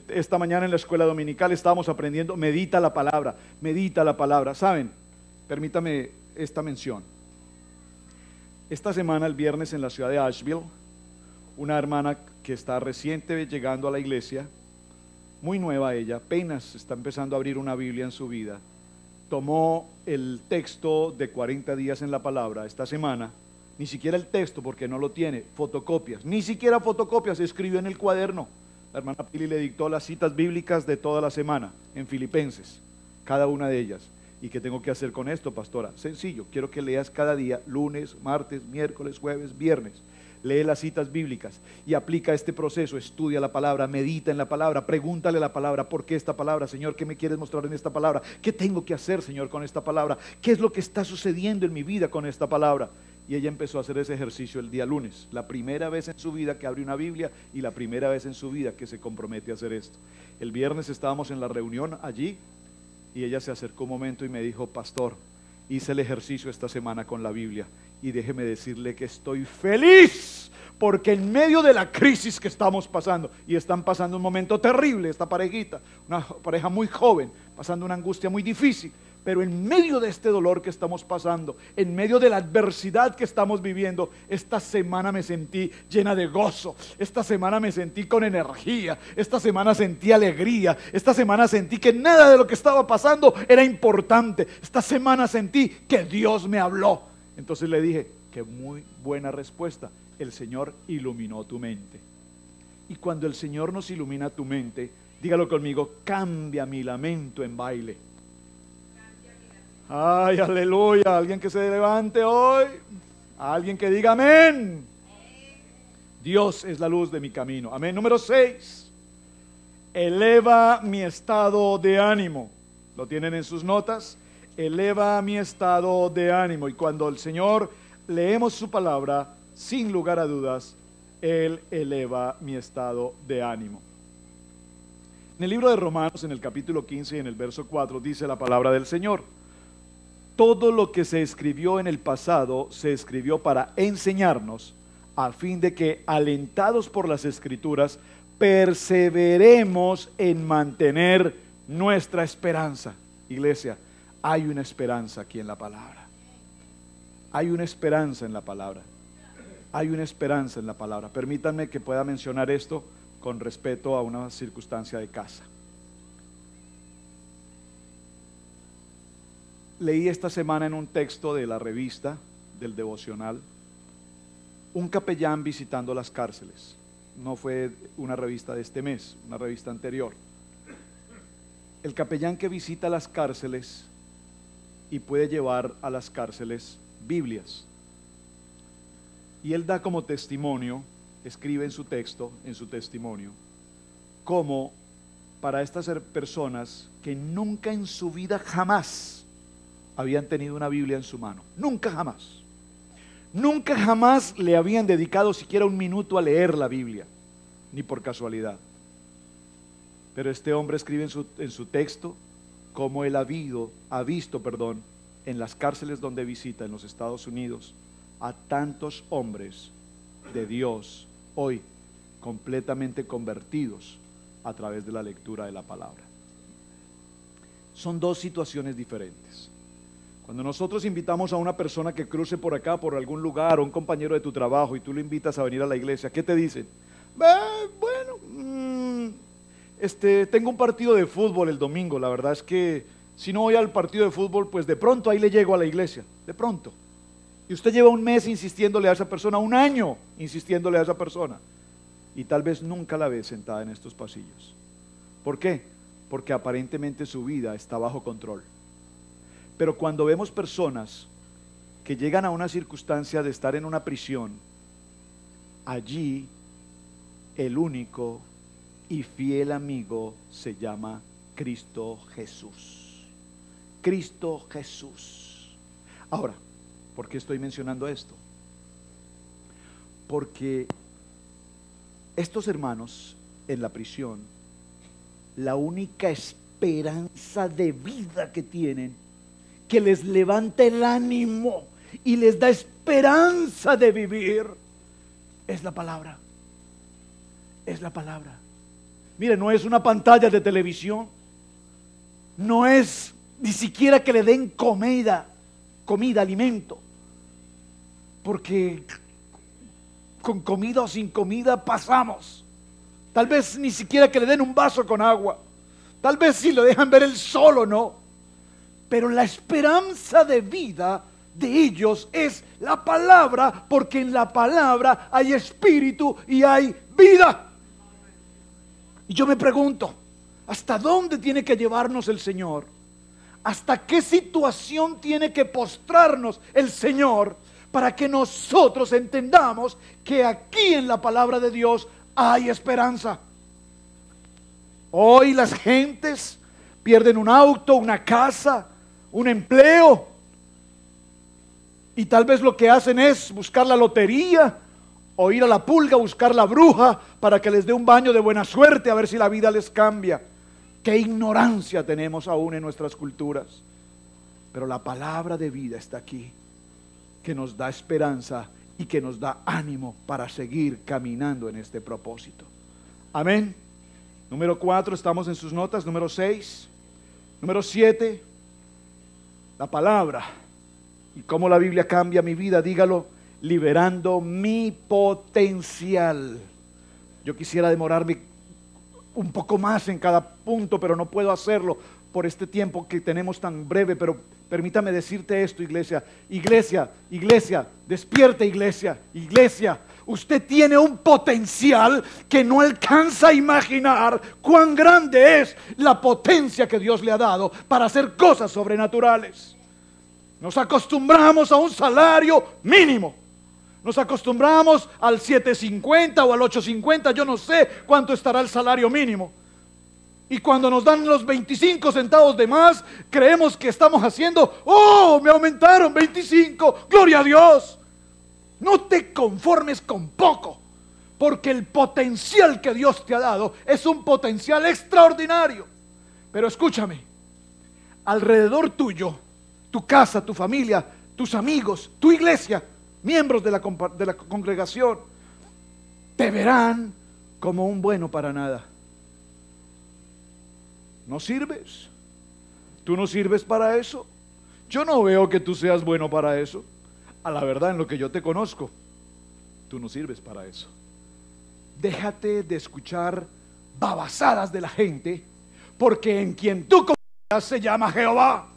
Esta mañana en la escuela dominical estábamos aprendiendo, medita la palabra, medita la palabra. ¿Saben? Permítame esta mención. Esta semana, el viernes, en la ciudad de Asheville, una hermana que está reciente llegando a la iglesia, muy nueva ella, apenas está empezando a abrir una Biblia en su vida, tomó el texto de 40 días en la palabra esta semana, ni siquiera el texto porque no lo tiene, fotocopias, ni siquiera fotocopias, escribió en el cuaderno. La hermana Pili le dictó las citas bíblicas de toda la semana en Filipenses, cada una de ellas. ¿Y qué tengo que hacer con esto, pastora? Sencillo, quiero que leas cada día, lunes, martes, miércoles, jueves, viernes. lee las citas bíblicas y aplica este proceso, estudia la palabra, medita en la palabra, pregúntale a la palabra, ¿por qué esta palabra, Señor? ¿Qué me quieres mostrar en esta palabra? ¿Qué tengo que hacer, Señor, con esta palabra? ¿Qué es lo que está sucediendo en mi vida con esta palabra? Y ella empezó a hacer ese ejercicio el día lunes, la primera vez en su vida que abre una Biblia y la primera vez en su vida que se compromete a hacer esto. El viernes estábamos en la reunión allí y ella se acercó un momento y me dijo: pastor, hice el ejercicio esta semana con la Biblia y déjeme decirle que estoy feliz, porque en medio de la crisis que estamos pasando, y están pasando un momento terrible esta parejita, una pareja muy joven, pasando una angustia muy difícil, pero en medio de este dolor que estamos pasando, en medio de la adversidad que estamos viviendo, esta semana me sentí llena de gozo, esta semana me sentí con energía, esta semana sentí alegría, esta semana sentí que nada de lo que estaba pasando era importante, esta semana sentí que Dios me habló. Entonces le dije: qué muy buena respuesta, el Señor iluminó tu mente. Y cuando el Señor nos ilumina tu mente, dígalo conmigo: cambia mi lamento en baile. Ay, aleluya. Alguien que se levante hoy, alguien que diga amén. Dios es la luz de mi camino. Amén. Número 6, eleva mi estado de ánimo. ¿Lo tienen en sus notas? Eleva mi estado de ánimo. Y cuando el Señor leemos su palabra, sin lugar a dudas, Él eleva mi estado de ánimo. En el libro de Romanos, en el capítulo 15 y en el verso 4, dice la palabra del Señor: todo lo que se escribió en el pasado se escribió para enseñarnos, a fin de que, alentados por las Escrituras, perseveremos en mantener nuestra esperanza. Iglesia, hay una esperanza aquí en la palabra. Hay una esperanza en la palabra. Hay una esperanza en la palabra. Permítanme que pueda mencionar esto con respeto a una circunstancia de casa. Leí esta semana en un texto de la revista, del devocional, un capellán visitando las cárceles. No fue una revista de este mes, una revista anterior. El capellán que visita las cárceles y puede llevar a las cárceles Biblias. Y él da como testimonio, escribe en su texto, en su testimonio, como para estas personas que nunca en su vida jamás habían tenido una Biblia en su mano, nunca jamás, nunca jamás le habían dedicado siquiera un minuto a leer la Biblia, ni por casualidad. Pero este hombre escribe en su texto cómo él ha visto en las cárceles donde visita en los Estados Unidos a tantos hombres de Dios hoy completamente convertidos a través de la lectura de la palabra. Son dos situaciones diferentes. Cuando nosotros invitamos a una persona que cruce por acá, por algún lugar, o un compañero de tu trabajo, y tú lo invitas a venir a la iglesia, ¿qué te dicen? Tengo un partido de fútbol el domingo, la verdad es que si no voy al partido de fútbol, pues de pronto ahí le llego a la iglesia, de pronto. Y usted lleva un mes insistiéndole a esa persona, un año insistiéndole a esa persona, y tal vez nunca la ve sentada en estos pasillos. ¿Por qué? Porque aparentemente su vida está bajo control. Pero cuando vemos personas que llegan a una circunstancia de estar en una prisión, allí el único y fiel amigo se llama Cristo Jesús. Cristo Jesús. Ahora, ¿por qué estoy mencionando esto? Porque estos hermanos en la prisión, la única esperanza de vida que tienen, que les levanta el ánimo y les da esperanza de vivir, es la palabra. Es la palabra. Mire, no es una pantalla de televisión, no es ni siquiera que le den comida, alimento, porque con comida o sin comida pasamos. Tal vez ni siquiera que le den un vaso con agua, tal vez si lo dejan ver el sol o no. Pero la esperanza de vida de ellos es la palabra, porque en la palabra hay espíritu y hay vida. Y yo me pregunto, ¿hasta dónde tiene que llevarnos el Señor? ¿Hasta qué situación tiene que postrarnos el Señor para que nosotros entendamos que aquí en la palabra de Dios hay esperanza. Hoy las gentes pierden un auto, una casa, un empleo, y tal vez lo que hacen es buscar la lotería o ir a la pulga a buscar la bruja para que les dé un baño de buena suerte a ver si la vida les cambia. Qué ignorancia tenemos aún en nuestras culturas. Pero la palabra de vida está aquí, que nos da esperanza y que nos da ánimo para seguir caminando en este propósito. Amén. Número 4, estamos en sus notas. Número 6. Número 7, la palabra. Y cómo la Biblia cambia mi vida, dígalo: liberando mi potencial. Yo quisiera demorarme un poco más en cada punto, pero no puedo hacerlo por este tiempo que tenemos tan breve. Pero permítame decirte esto, iglesia. Iglesia, iglesia, despierte, iglesia, iglesia. Usted tiene un potencial que no alcanza a imaginar cuán grande es la potencia que Dios le ha dado para hacer cosas sobrenaturales. Nos acostumbramos a un salario mínimo. Nos acostumbramos al 7.50 o al 8.50, yo no sé cuánto estará el salario mínimo. Y cuando nos dan los 25 centavos de más, creemos que estamos haciendo, ¡oh, me aumentaron 25! ¡Gloria a Dios! No te conformes con poco, porque el potencial que Dios te ha dado es un potencial extraordinario. Pero escúchame, alrededor tuyo, tu casa, tu familia, tus amigos, tu iglesia, miembros de la congregación, te verán como un bueno para nada. ¿No sirves? ¿Tú no sirves para eso? Yo no veo que tú seas bueno para eso. A la verdad, en lo que yo te conozco, tú no sirves para eso. Déjate de escuchar babasadas de la gente, porque en quien tú confías se llama Jehová.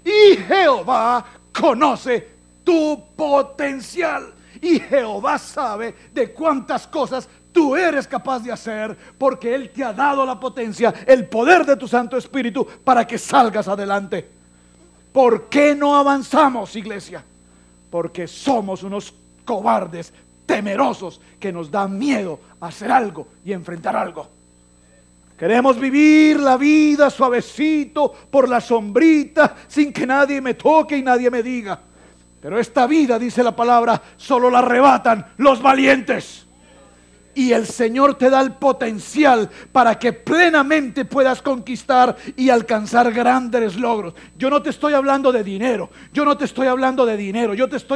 Y Jehová conoce tu potencial. Y Jehová sabe de cuántas cosas tú eres capaz de hacer, porque Él te ha dado la potencia, el poder de tu Santo Espíritu para que salgas adelante. ¿Por qué no avanzamos, iglesia? Porque somos unos cobardes, temerosos, que nos da miedo hacer algo y enfrentar algo. Queremos vivir la vida suavecito, por la sombrita, sin que nadie me toque y nadie me diga. Pero esta vida, dice la palabra, solo la arrebatan los valientes. Y el Señor te da el potencial para que plenamente puedas conquistar y alcanzar grandes logros. Yo no te estoy hablando de dinero, yo te estoy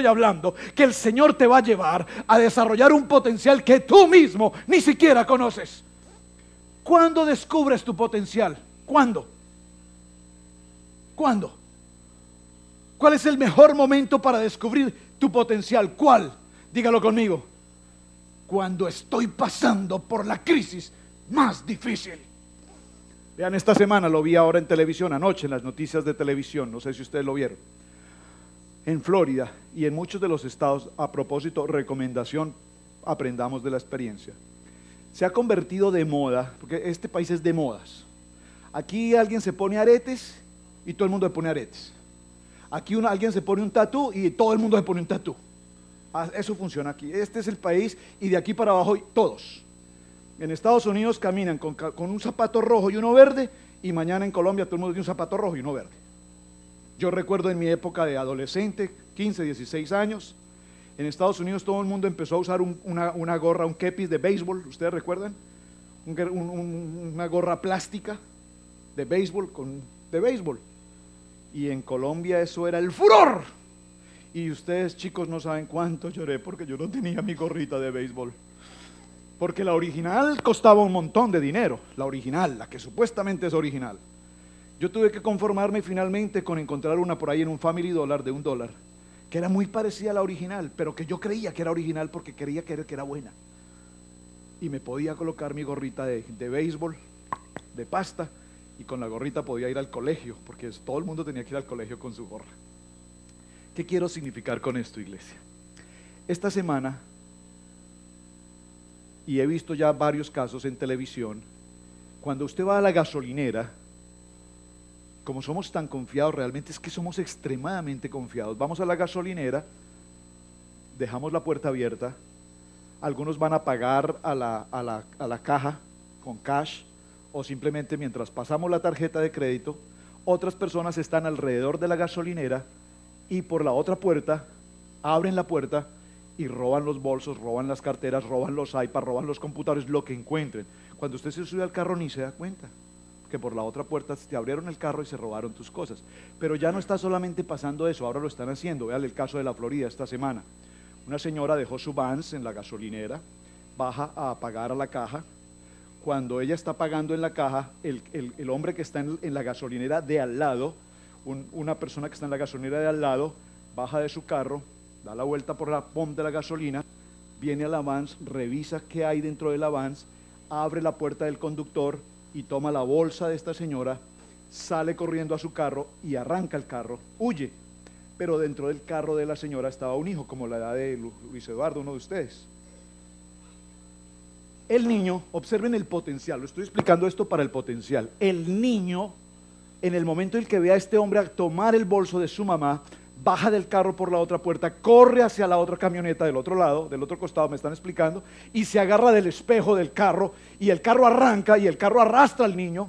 hablando que el Señor te va a llevar a desarrollar un potencial que tú mismo ni siquiera conoces. ¿Cuándo descubres tu potencial? ¿Cuándo? ¿Cuándo? ¿Cuál es el mejor momento para descubrir tu potencial? ¿Cuál? Dígalo conmigo. Cuando estoy pasando por la crisis más difícil. Vean, esta semana lo vi ahora en televisión, anoche en las noticias de televisión, no sé si ustedes lo vieron. En Florida y en muchos de los estados, a propósito, recomendación, aprendamos de la experiencia. Se ha convertido de moda, porque este país es de modas. Aquí alguien se pone aretes y todo el mundo se pone aretes. Aquí alguien se pone un tatú y todo el mundo se pone un tatú. Eso funciona aquí. Este es el país y de aquí para abajo todos. En Estados Unidos caminan con un zapato rojo y uno verde, y mañana en Colombia todo el mundo tiene un zapato rojo y uno verde. Yo recuerdo en mi época de adolescente, 15, 16 años, en Estados Unidos todo el mundo empezó a usar una gorra, un kepis de béisbol, ¿ustedes recuerdan? Una gorra plástica de béisbol, y en Colombia eso era el furor. Y ustedes, chicos, no saben cuánto lloré porque yo no tenía mi gorrita de béisbol. Porque la original costaba un montón de dinero. La original, la que supuestamente es original. Yo tuve que conformarme finalmente con encontrar una por ahí en un Family Dollar de $1, que era muy parecida a la original, pero que yo creía que era original porque creía que era buena. Y me podía colocar mi gorrita de béisbol, de pasta, y con la gorrita podía ir al colegio, porque todo el mundo tenía que ir al colegio con su gorra. ¿Qué quiero significar con esto, iglesia? Esta semana, y he visto ya varios casos en televisión, cuando usted va a la gasolinera, como somos tan confiados, realmente es que somos extremadamente confiados, vamos a la gasolinera dejamos la puerta abierta. Algunos van a pagar a la caja con cash, o simplemente mientras pasamos la tarjeta de crédito. Otras personas están alrededor de la gasolinera y por la otra puerta abren la puerta y roban los bolsos, roban las carteras, roban los iPads, roban los computadores, lo que encuentren. Cuando usted se sube al carro ni se da cuenta que por la otra puerta te abrieron el carro y se robaron tus cosas. Pero ya no está solamente pasando eso, ahora lo están haciendo. Vean el caso de la Florida esta semana. Una señora dejó su Vans en la gasolinera, baja a pagar a la caja. Cuando ella está pagando en la caja, el hombre que está en la gasolinera de al lado, una persona que está en la gasolinera de al lado, baja de su carro, da la vuelta por la pump de la gasolina, viene a la Vans, revisa qué hay dentro de la Vans, abre la puerta del conductor y toma la bolsa de esta señora, sale corriendo a su carro y arranca el carro, huye. Pero dentro del carro de la señora estaba un hijo, como la edad de Luis Eduardo, uno de ustedes. El niño, observen el potencial, lo estoy explicando esto para el potencial. El niño, en el momento en que ve a este hombre a tomar el bolso de su mamá, baja del carro por la otra puerta, corre hacia la otra camioneta del otro lado, del otro costado, me están explicando, y se agarra del espejo del carro, y el carro arranca, y el carro arrastra al niño,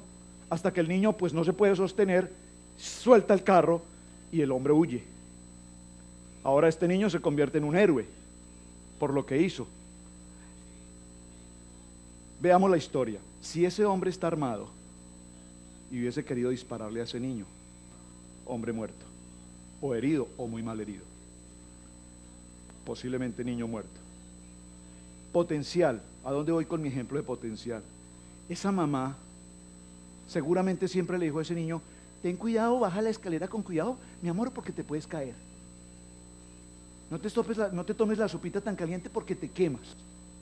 hasta que el niño pues no se puede sostener, suelta el carro, y el hombre huye. Ahora este niño se convierte en un héroe, por lo que hizo. Veamos la historia. Si ese hombre está armado, y hubiese querido dispararle a ese niño, hombre muerto, o herido, o muy mal herido, posiblemente niño muerto. Potencial. ¿A dónde voy con mi ejemplo de potencial? Esa mamá seguramente siempre le dijo a ese niño: ten cuidado, baja la escalera con cuidado, mi amor, porque te puedes caer. No te tomes la sopita tan caliente porque te quemas.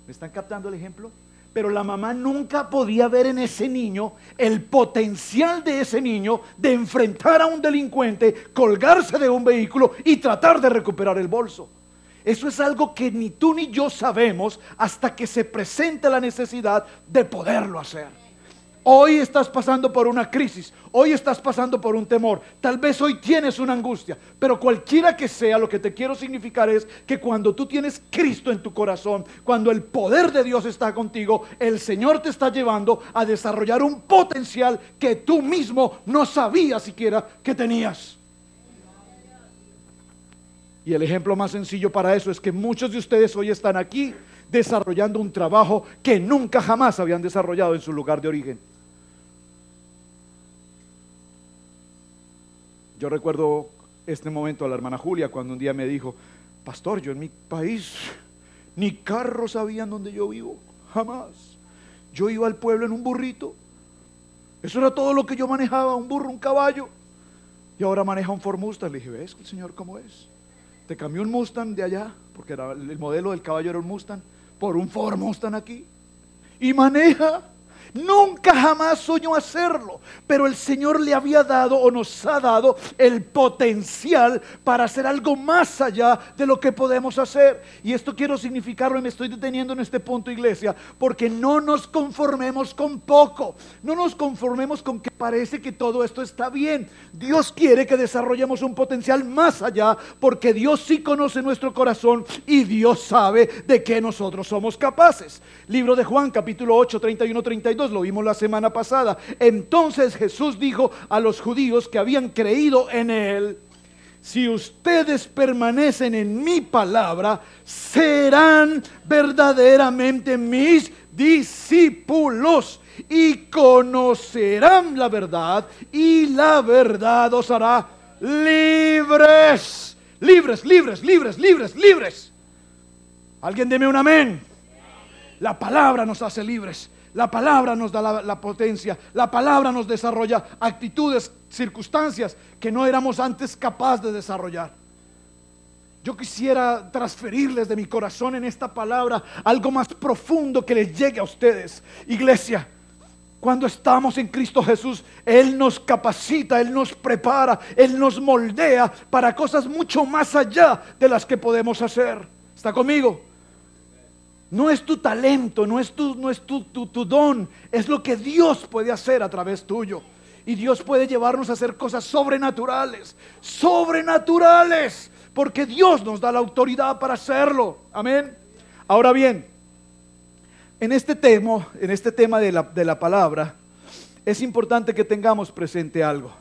¿Me están captando el ejemplo? Pero la mamá nunca podía ver en ese niño el potencial de ese niño de enfrentar a un delincuente, colgarse de un vehículo y tratar de recuperar el bolso. Eso es algo que ni tú ni yo sabemos hasta que se presente la necesidad de poderlo hacer. Hoy estás pasando por una crisis, hoy estás pasando por un temor, tal vez hoy tienes una angustia, pero cualquiera que sea, lo que te quiero significar es que cuando tú tienes Cristo en tu corazón, cuando el poder de Dios está contigo, el Señor te está llevando a desarrollar un potencial que tú mismo no sabías siquiera que tenías. Y el ejemplo más sencillo para eso es que muchos de ustedes hoy están aquí desarrollando un trabajo que nunca jamás habían desarrollado en su lugar de origen. Yo recuerdo este momento a la hermana Julia cuando un día me dijo: pastor, yo en mi país ni carros habían donde yo vivo, jamás. Yo iba al pueblo en un burrito, eso era todo lo que yo manejaba, un burro, un caballo, y ahora maneja un Ford Mustang. Le dije: ¿ves el Señor cómo es? Te cambió un Mustang de allá, porque era el modelo del caballo era un Mustang, por un Ford Mustang aquí, y maneja. Nunca jamás soñó hacerlo, pero el Señor le había dado o nos ha dado el potencial para hacer algo más allá de lo que podemos hacer. Y esto quiero significarlo, y me estoy deteniendo en este punto, iglesia, porque no nos conformemos con poco, no nos conformemos con que parece que todo esto está bien. Dios quiere que desarrollemos un potencial más allá, porque Dios sí conoce nuestro corazón y Dios sabe de qué nosotros somos capaces. Libro de Juan, capítulo 8, 31-32, lo vimos la semana pasada. Entonces Jesús dijo a los judíos que habían creído en Él: si ustedes permanecen en mi palabra, serán verdaderamente mis discípulos y conocerán la verdad, y la verdad os hará libres. Libres, libres, libres, libres, libres. Alguien deme un amén. La palabra nos hace libres. La palabra nos da la potencia. La palabra nos desarrolla actitudes, circunstancias que no éramos antes capaces de desarrollar. Yo quisiera transferirles de mi corazón en esta palabra algo más profundo que les llegue a ustedes, iglesia. Cuando estamos en Cristo Jesús, Él nos capacita, Él nos prepara, Él nos moldea para cosas mucho más allá de las que podemos hacer. ¿Está conmigo? No es tu talento, no es tu don, es lo que Dios puede hacer a través tuyo. Y Dios puede llevarnos a hacer cosas sobrenaturales, sobrenaturales, porque Dios nos da la autoridad para hacerlo. Amén. Ahora bien, en este tema de la palabra, es importante que tengamos presente algo.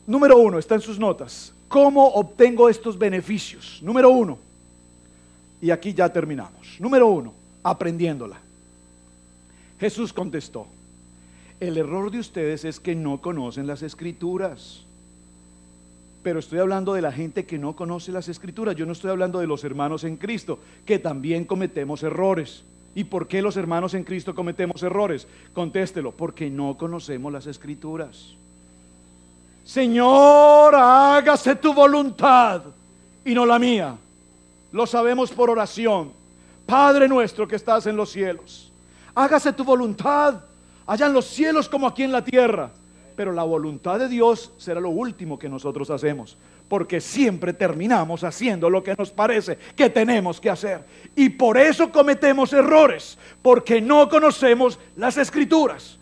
Número 1, está en sus notas. ¿Cómo obtengo estos beneficios? Número 1, y aquí ya terminamos. Número 1, aprendiéndola. Jesús contestó: el error de ustedes es que no conocen las Escrituras. Pero estoy hablando de la gente que no conoce las Escrituras. Yo no estoy hablando de los hermanos en Cristo, que también cometemos errores. ¿Y por qué los hermanos en Cristo cometemos errores? Contéstelo: porque no conocemos las Escrituras. Señor, hágase tu voluntad y no la mía. Lo sabemos por oración. Padre nuestro que estás en los cielos, hágase tu voluntad, allá en los cielos como aquí en la tierra. Pero la voluntad de Dios será lo último que nosotros hacemos, porque siempre terminamos haciendo lo que nos parece que tenemos que hacer. Y por eso cometemos errores, porque no conocemos las Escrituras.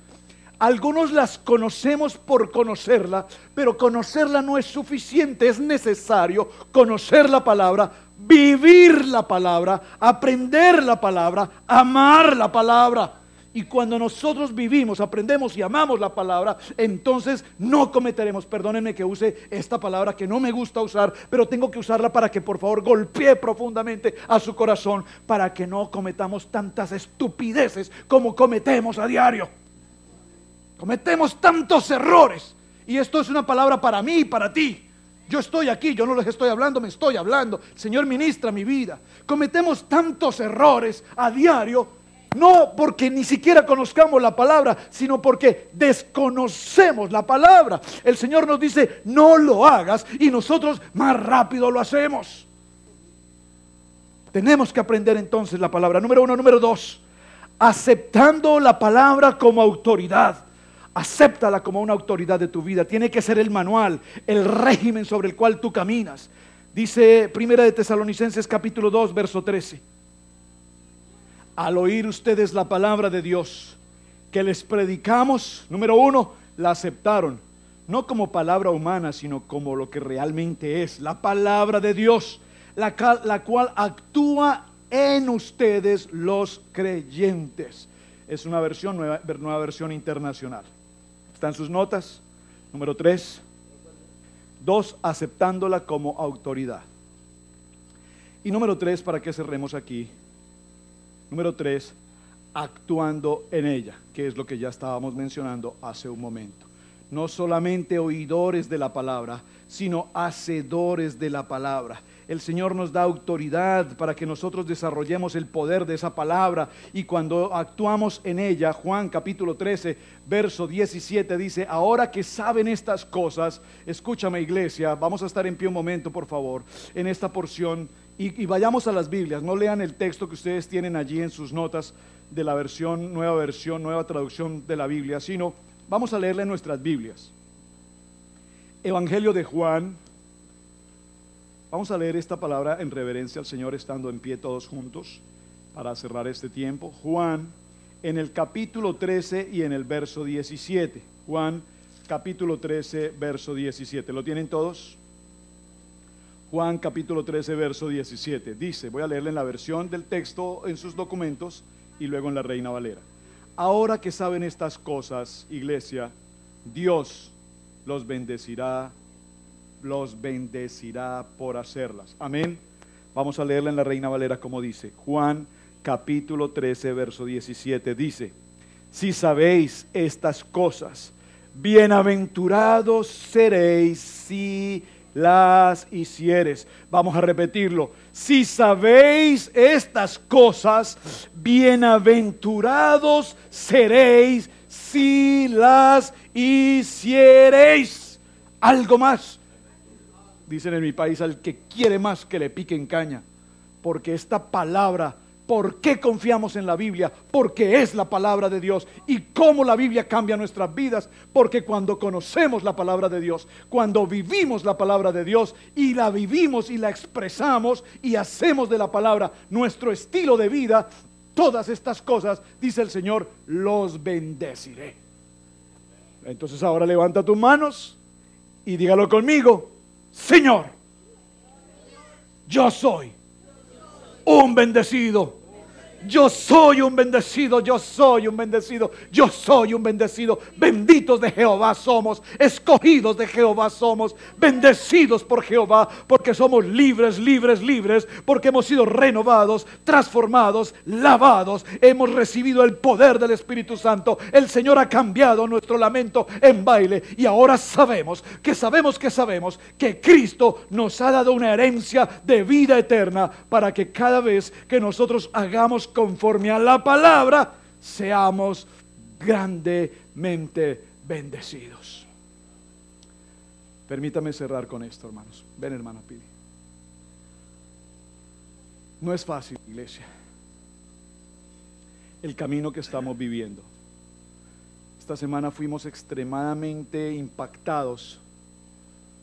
Algunos las conocemos por conocerla, pero conocerla no es suficiente. Es necesario conocer la palabra, vivir la palabra, aprender la palabra, amar la palabra. Y cuando nosotros vivimos, aprendemos y amamos la palabra, entonces no cometeremos, perdónenme que use esta palabra que no me gusta usar, pero tengo que usarla para que por favor golpee profundamente a su corazón, para que no cometamos tantas estupideces como cometemos a diario. Cometemos tantos errores, y esto es una palabra para mí y para ti. Yo estoy aquí, yo no les estoy hablando, me estoy hablando. El Señor ministra mi vida. Cometemos tantos errores a diario, no porque ni siquiera conozcamos la palabra, sino porque desconocemos la palabra. El Señor nos dice: no lo hagas, y nosotros más rápido lo hacemos. Tenemos que aprender entonces la palabra. Número 1. Número 2, aceptando la palabra como autoridad. Acéptala como una autoridad de tu vida. Tiene que ser el manual, el régimen sobre el cual tú caminas. Dice 1 de Tesalonicenses capítulo 2 verso 13: al oír ustedes la palabra de Dios que les predicamos, número 1, la aceptaron, no como palabra humana, sino como lo que realmente es, la palabra de Dios, la cual actúa en ustedes los creyentes. Es una versión nueva versión internacional. ¿Están sus notas? Número 3. 2, aceptándola como autoridad. Y número 3, para que cerremos aquí. Número 3, actuando en ella, que es lo que ya estábamos mencionando hace un momento. No solamente oidores de la palabra, sino hacedores de la palabra. El Señor nos da autoridad para que nosotros desarrollemos el poder de esa palabra, y cuando actuamos en ella, Juan capítulo 13 verso 17 dice: ahora que saben estas cosas, escúchame iglesia, vamos a estar en pie un momento por favor en esta porción, y vayamos a las Biblias. No lean el texto que ustedes tienen allí en sus notas de la nueva traducción de la Biblia, sino vamos a leerla en nuestras Biblias. Evangelio de Juan. Vamos a leer esta palabra en reverencia al Señor, estando en pie todos juntos para cerrar este tiempo. Juan, en el capítulo 13 y en el verso 17. Juan, capítulo 13, verso 17. ¿Lo tienen todos? Juan, capítulo 13, verso 17. Dice, voy a leerle en la versión del texto en sus documentos y luego en la Reina Valera. Ahora que saben estas cosas, iglesia, Dios los bendecirá por hacerlas. Amén. Vamos a leerla en la Reina Valera como dice. Juan capítulo 13 verso 17 dice: si sabéis estas cosas, bienaventurados seréis si las hicieres. Vamos a repetirlo: si sabéis estas cosas, bienaventurados seréis si las hiciereis. Algo más. Dicen en mi país: al que quiere más que le piquen caña. Porque esta palabra, ¿por qué confiamos en la Biblia? Porque es la palabra de Dios. ¿Y cómo la Biblia cambia nuestras vidas? Porque cuando conocemos la palabra de Dios, cuando vivimos la palabra de Dios y la vivimos y la expresamos y hacemos de la palabra nuestro estilo de vida, todas estas cosas, dice el Señor, los bendeciré. Entonces ahora levanta tus manos y dígalo conmigo: Señor, yo soy un bendecido. Yo soy un bendecido, yo soy un bendecido, yo soy un bendecido. Benditos de Jehová somos, escogidos de Jehová somos, bendecidos por Jehová, porque somos libres, libres, libres, porque hemos sido renovados, transformados, lavados, hemos recibido el poder del Espíritu Santo. El Señor ha cambiado nuestro lamento en baile y ahora sabemos que Cristo nos ha dado una herencia de vida eterna, para que cada vez que nosotros hagamos conforme a la palabra, seamos grandemente bendecidos. Permítame cerrar con esto, hermanos. Ven, hermana Pili. No es fácil, iglesia, el camino que estamos viviendo. Esta semana fuimos extremadamente impactados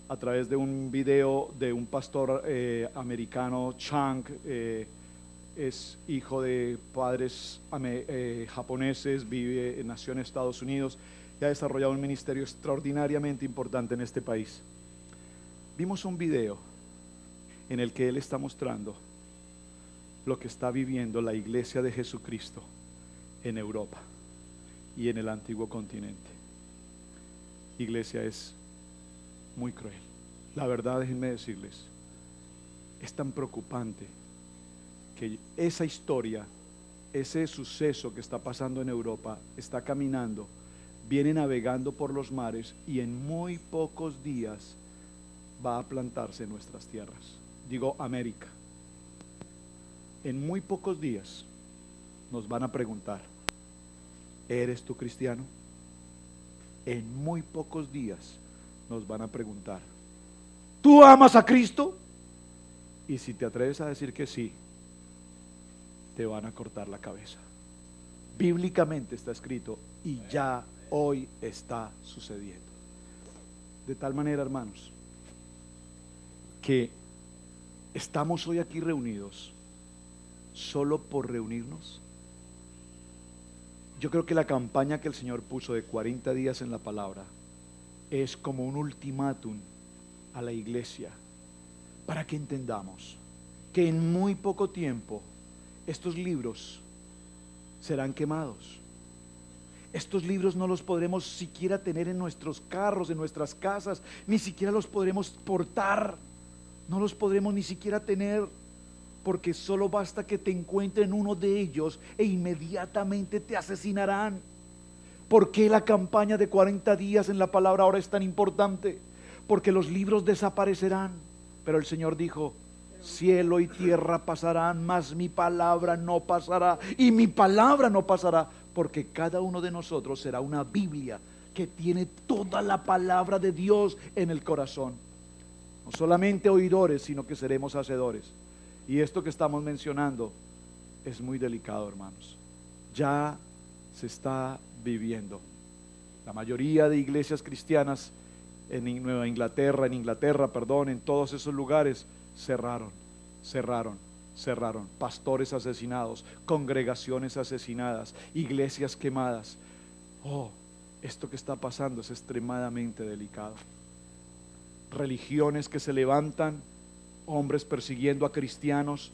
a través de un video de un pastor americano, Chang. Es hijo de padres japoneses, nació en Estados Unidos y ha desarrollado un ministerio extraordinariamente importante en este país. Vimos un video en el que él está mostrando lo que está viviendo la iglesia de Jesucristo en Europa y en el antiguo continente. Iglesia, es muy cruel. La verdad, déjenme decirles, es tan preocupante que esa historia, ese suceso que está pasando en Europa, está caminando, viene navegando por los mares y en muy pocos días va a plantarse en nuestras tierras. Digo, América. En muy pocos días nos van a preguntar: ¿eres tú cristiano? En muy pocos días nos van a preguntar: ¿tú amas a Cristo? Y si te atreves a decir que sí, te van a cortar la cabeza. Bíblicamente está escrito y ya hoy está sucediendo. De tal manera, hermanos, que estamos hoy aquí reunidos solo por reunirnos. Yo creo que la campaña que el Señor puso de 40 días en la palabra es como un ultimátum a la iglesia, para que entendamos que en muy poco tiempo estos libros serán quemados. Estos libros no los podremos siquiera tener en nuestros carros, en nuestras casas, ni siquiera los podremos portar, no los podremos ni siquiera tener, porque solo basta que te encuentren uno de ellos e inmediatamente te asesinarán. ¿Por qué la campaña de 40 días en la palabra ahora es tan importante? Porque los libros desaparecerán, pero el Señor dijo: cielo y tierra pasarán, mas mi palabra no pasará. Y mi palabra no pasará, porque cada uno de nosotros será una Biblia que tiene toda la palabra de Dios en el corazón. No solamente oidores, sino que seremos hacedores. Y esto que estamos mencionando es muy delicado, hermanos. Ya se está viviendo. La mayoría de iglesias cristianas en Inglaterra, en todos esos lugares cerraron. Pastores asesinados, congregaciones asesinadas, iglesias quemadas. Oh, esto que está pasando es extremadamente delicado. Religiones que se levantan, hombres persiguiendo a cristianos,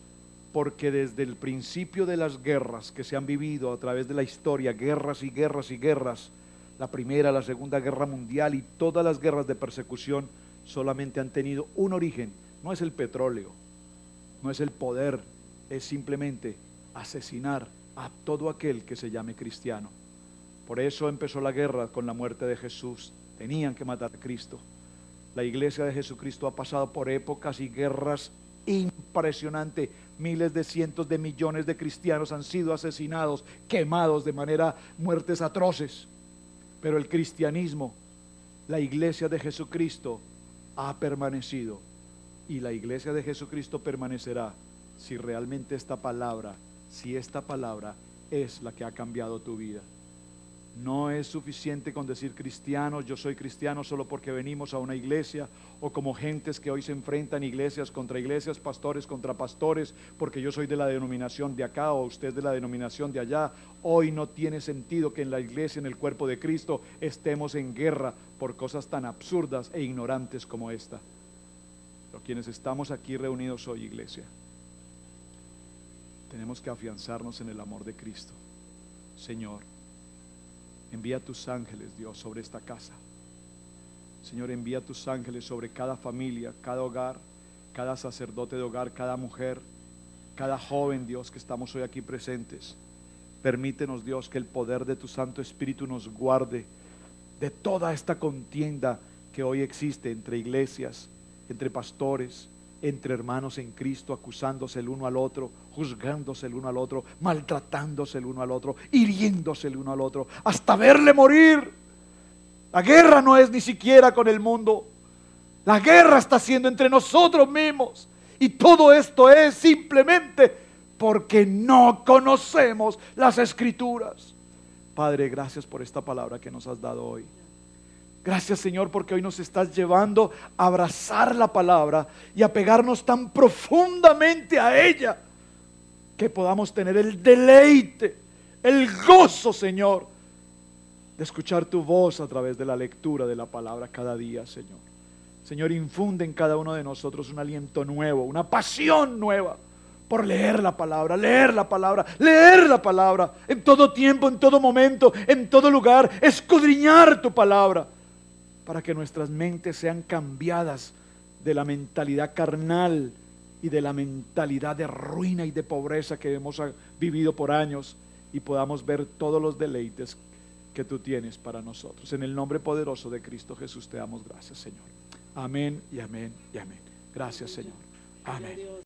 porque desde el principio de las guerras que se han vivido a través de la historia, guerras y guerras y guerras, la primera, la segunda guerra mundial y todas las guerras de persecución solamente han tenido un origen. No es el petróleo, no es el poder, es simplemente asesinar a todo aquel que se llame cristiano. Por eso empezó la guerra con la muerte de Jesús. Tenían que matar a Cristo. La iglesia de Jesucristo ha pasado por épocas y guerras impresionantes. Miles de cientos de millones de cristianos han sido asesinados, quemados de muertes atroces. Pero el cristianismo, la iglesia de Jesucristo, ha permanecido. Y la iglesia de Jesucristo permanecerá si realmente esta palabra es la que ha cambiado tu vida. No es suficiente con decir cristianos, yo soy cristiano solo porque venimos a una iglesia, o como gentes que hoy se enfrentan iglesias contra iglesias, pastores contra pastores, porque yo soy de la denominación de acá o usted de la denominación de allá. Hoy no tiene sentido que en la iglesia, en el cuerpo de Cristo, estemos en guerra por cosas tan absurdas e ignorantes como esta. Pero quienes estamos aquí reunidos hoy, iglesia, tenemos que afianzarnos en el amor de Cristo. Señor, envía tus ángeles, Dios, sobre esta casa. Señor, envía tus ángeles sobre cada familia, cada hogar, cada sacerdote de hogar, cada mujer, cada joven, Dios, que estamos hoy aquí presentes. Permítenos, Dios, que el poder de tu Santo Espíritu nos guarde de toda esta contienda que hoy existe entre iglesias, entre pastores, entre hermanos en Cristo, acusándose el uno al otro, juzgándose el uno al otro, maltratándose el uno al otro, hiriéndose el uno al otro, hasta verle morir. La guerra no es ni siquiera con el mundo, la guerra está siendo entre nosotros mismos, y todo esto es simplemente porque no conocemos las Escrituras. Padre, gracias por esta palabra que nos has dado hoy. Gracias, Señor, porque hoy nos estás llevando a abrazar la palabra y a pegarnos tan profundamente a ella, que podamos tener el deleite, el gozo, Señor, de escuchar tu voz a través de la lectura de la palabra cada día, Señor. Señor, infunde en cada uno de nosotros un aliento nuevo, una pasión nueva por leer la palabra, leer la palabra, leer la palabra, en todo tiempo, en todo momento, en todo lugar, escudriñar tu palabra, para que nuestras mentes sean cambiadas de la mentalidad carnal y de la mentalidad de ruina y de pobreza que hemos vivido por años, y podamos ver todos los deleites que tú tienes para nosotros. En el nombre poderoso de Cristo Jesús te damos gracias, Señor. Amén y amén y amén. Gracias, Señor. Amén.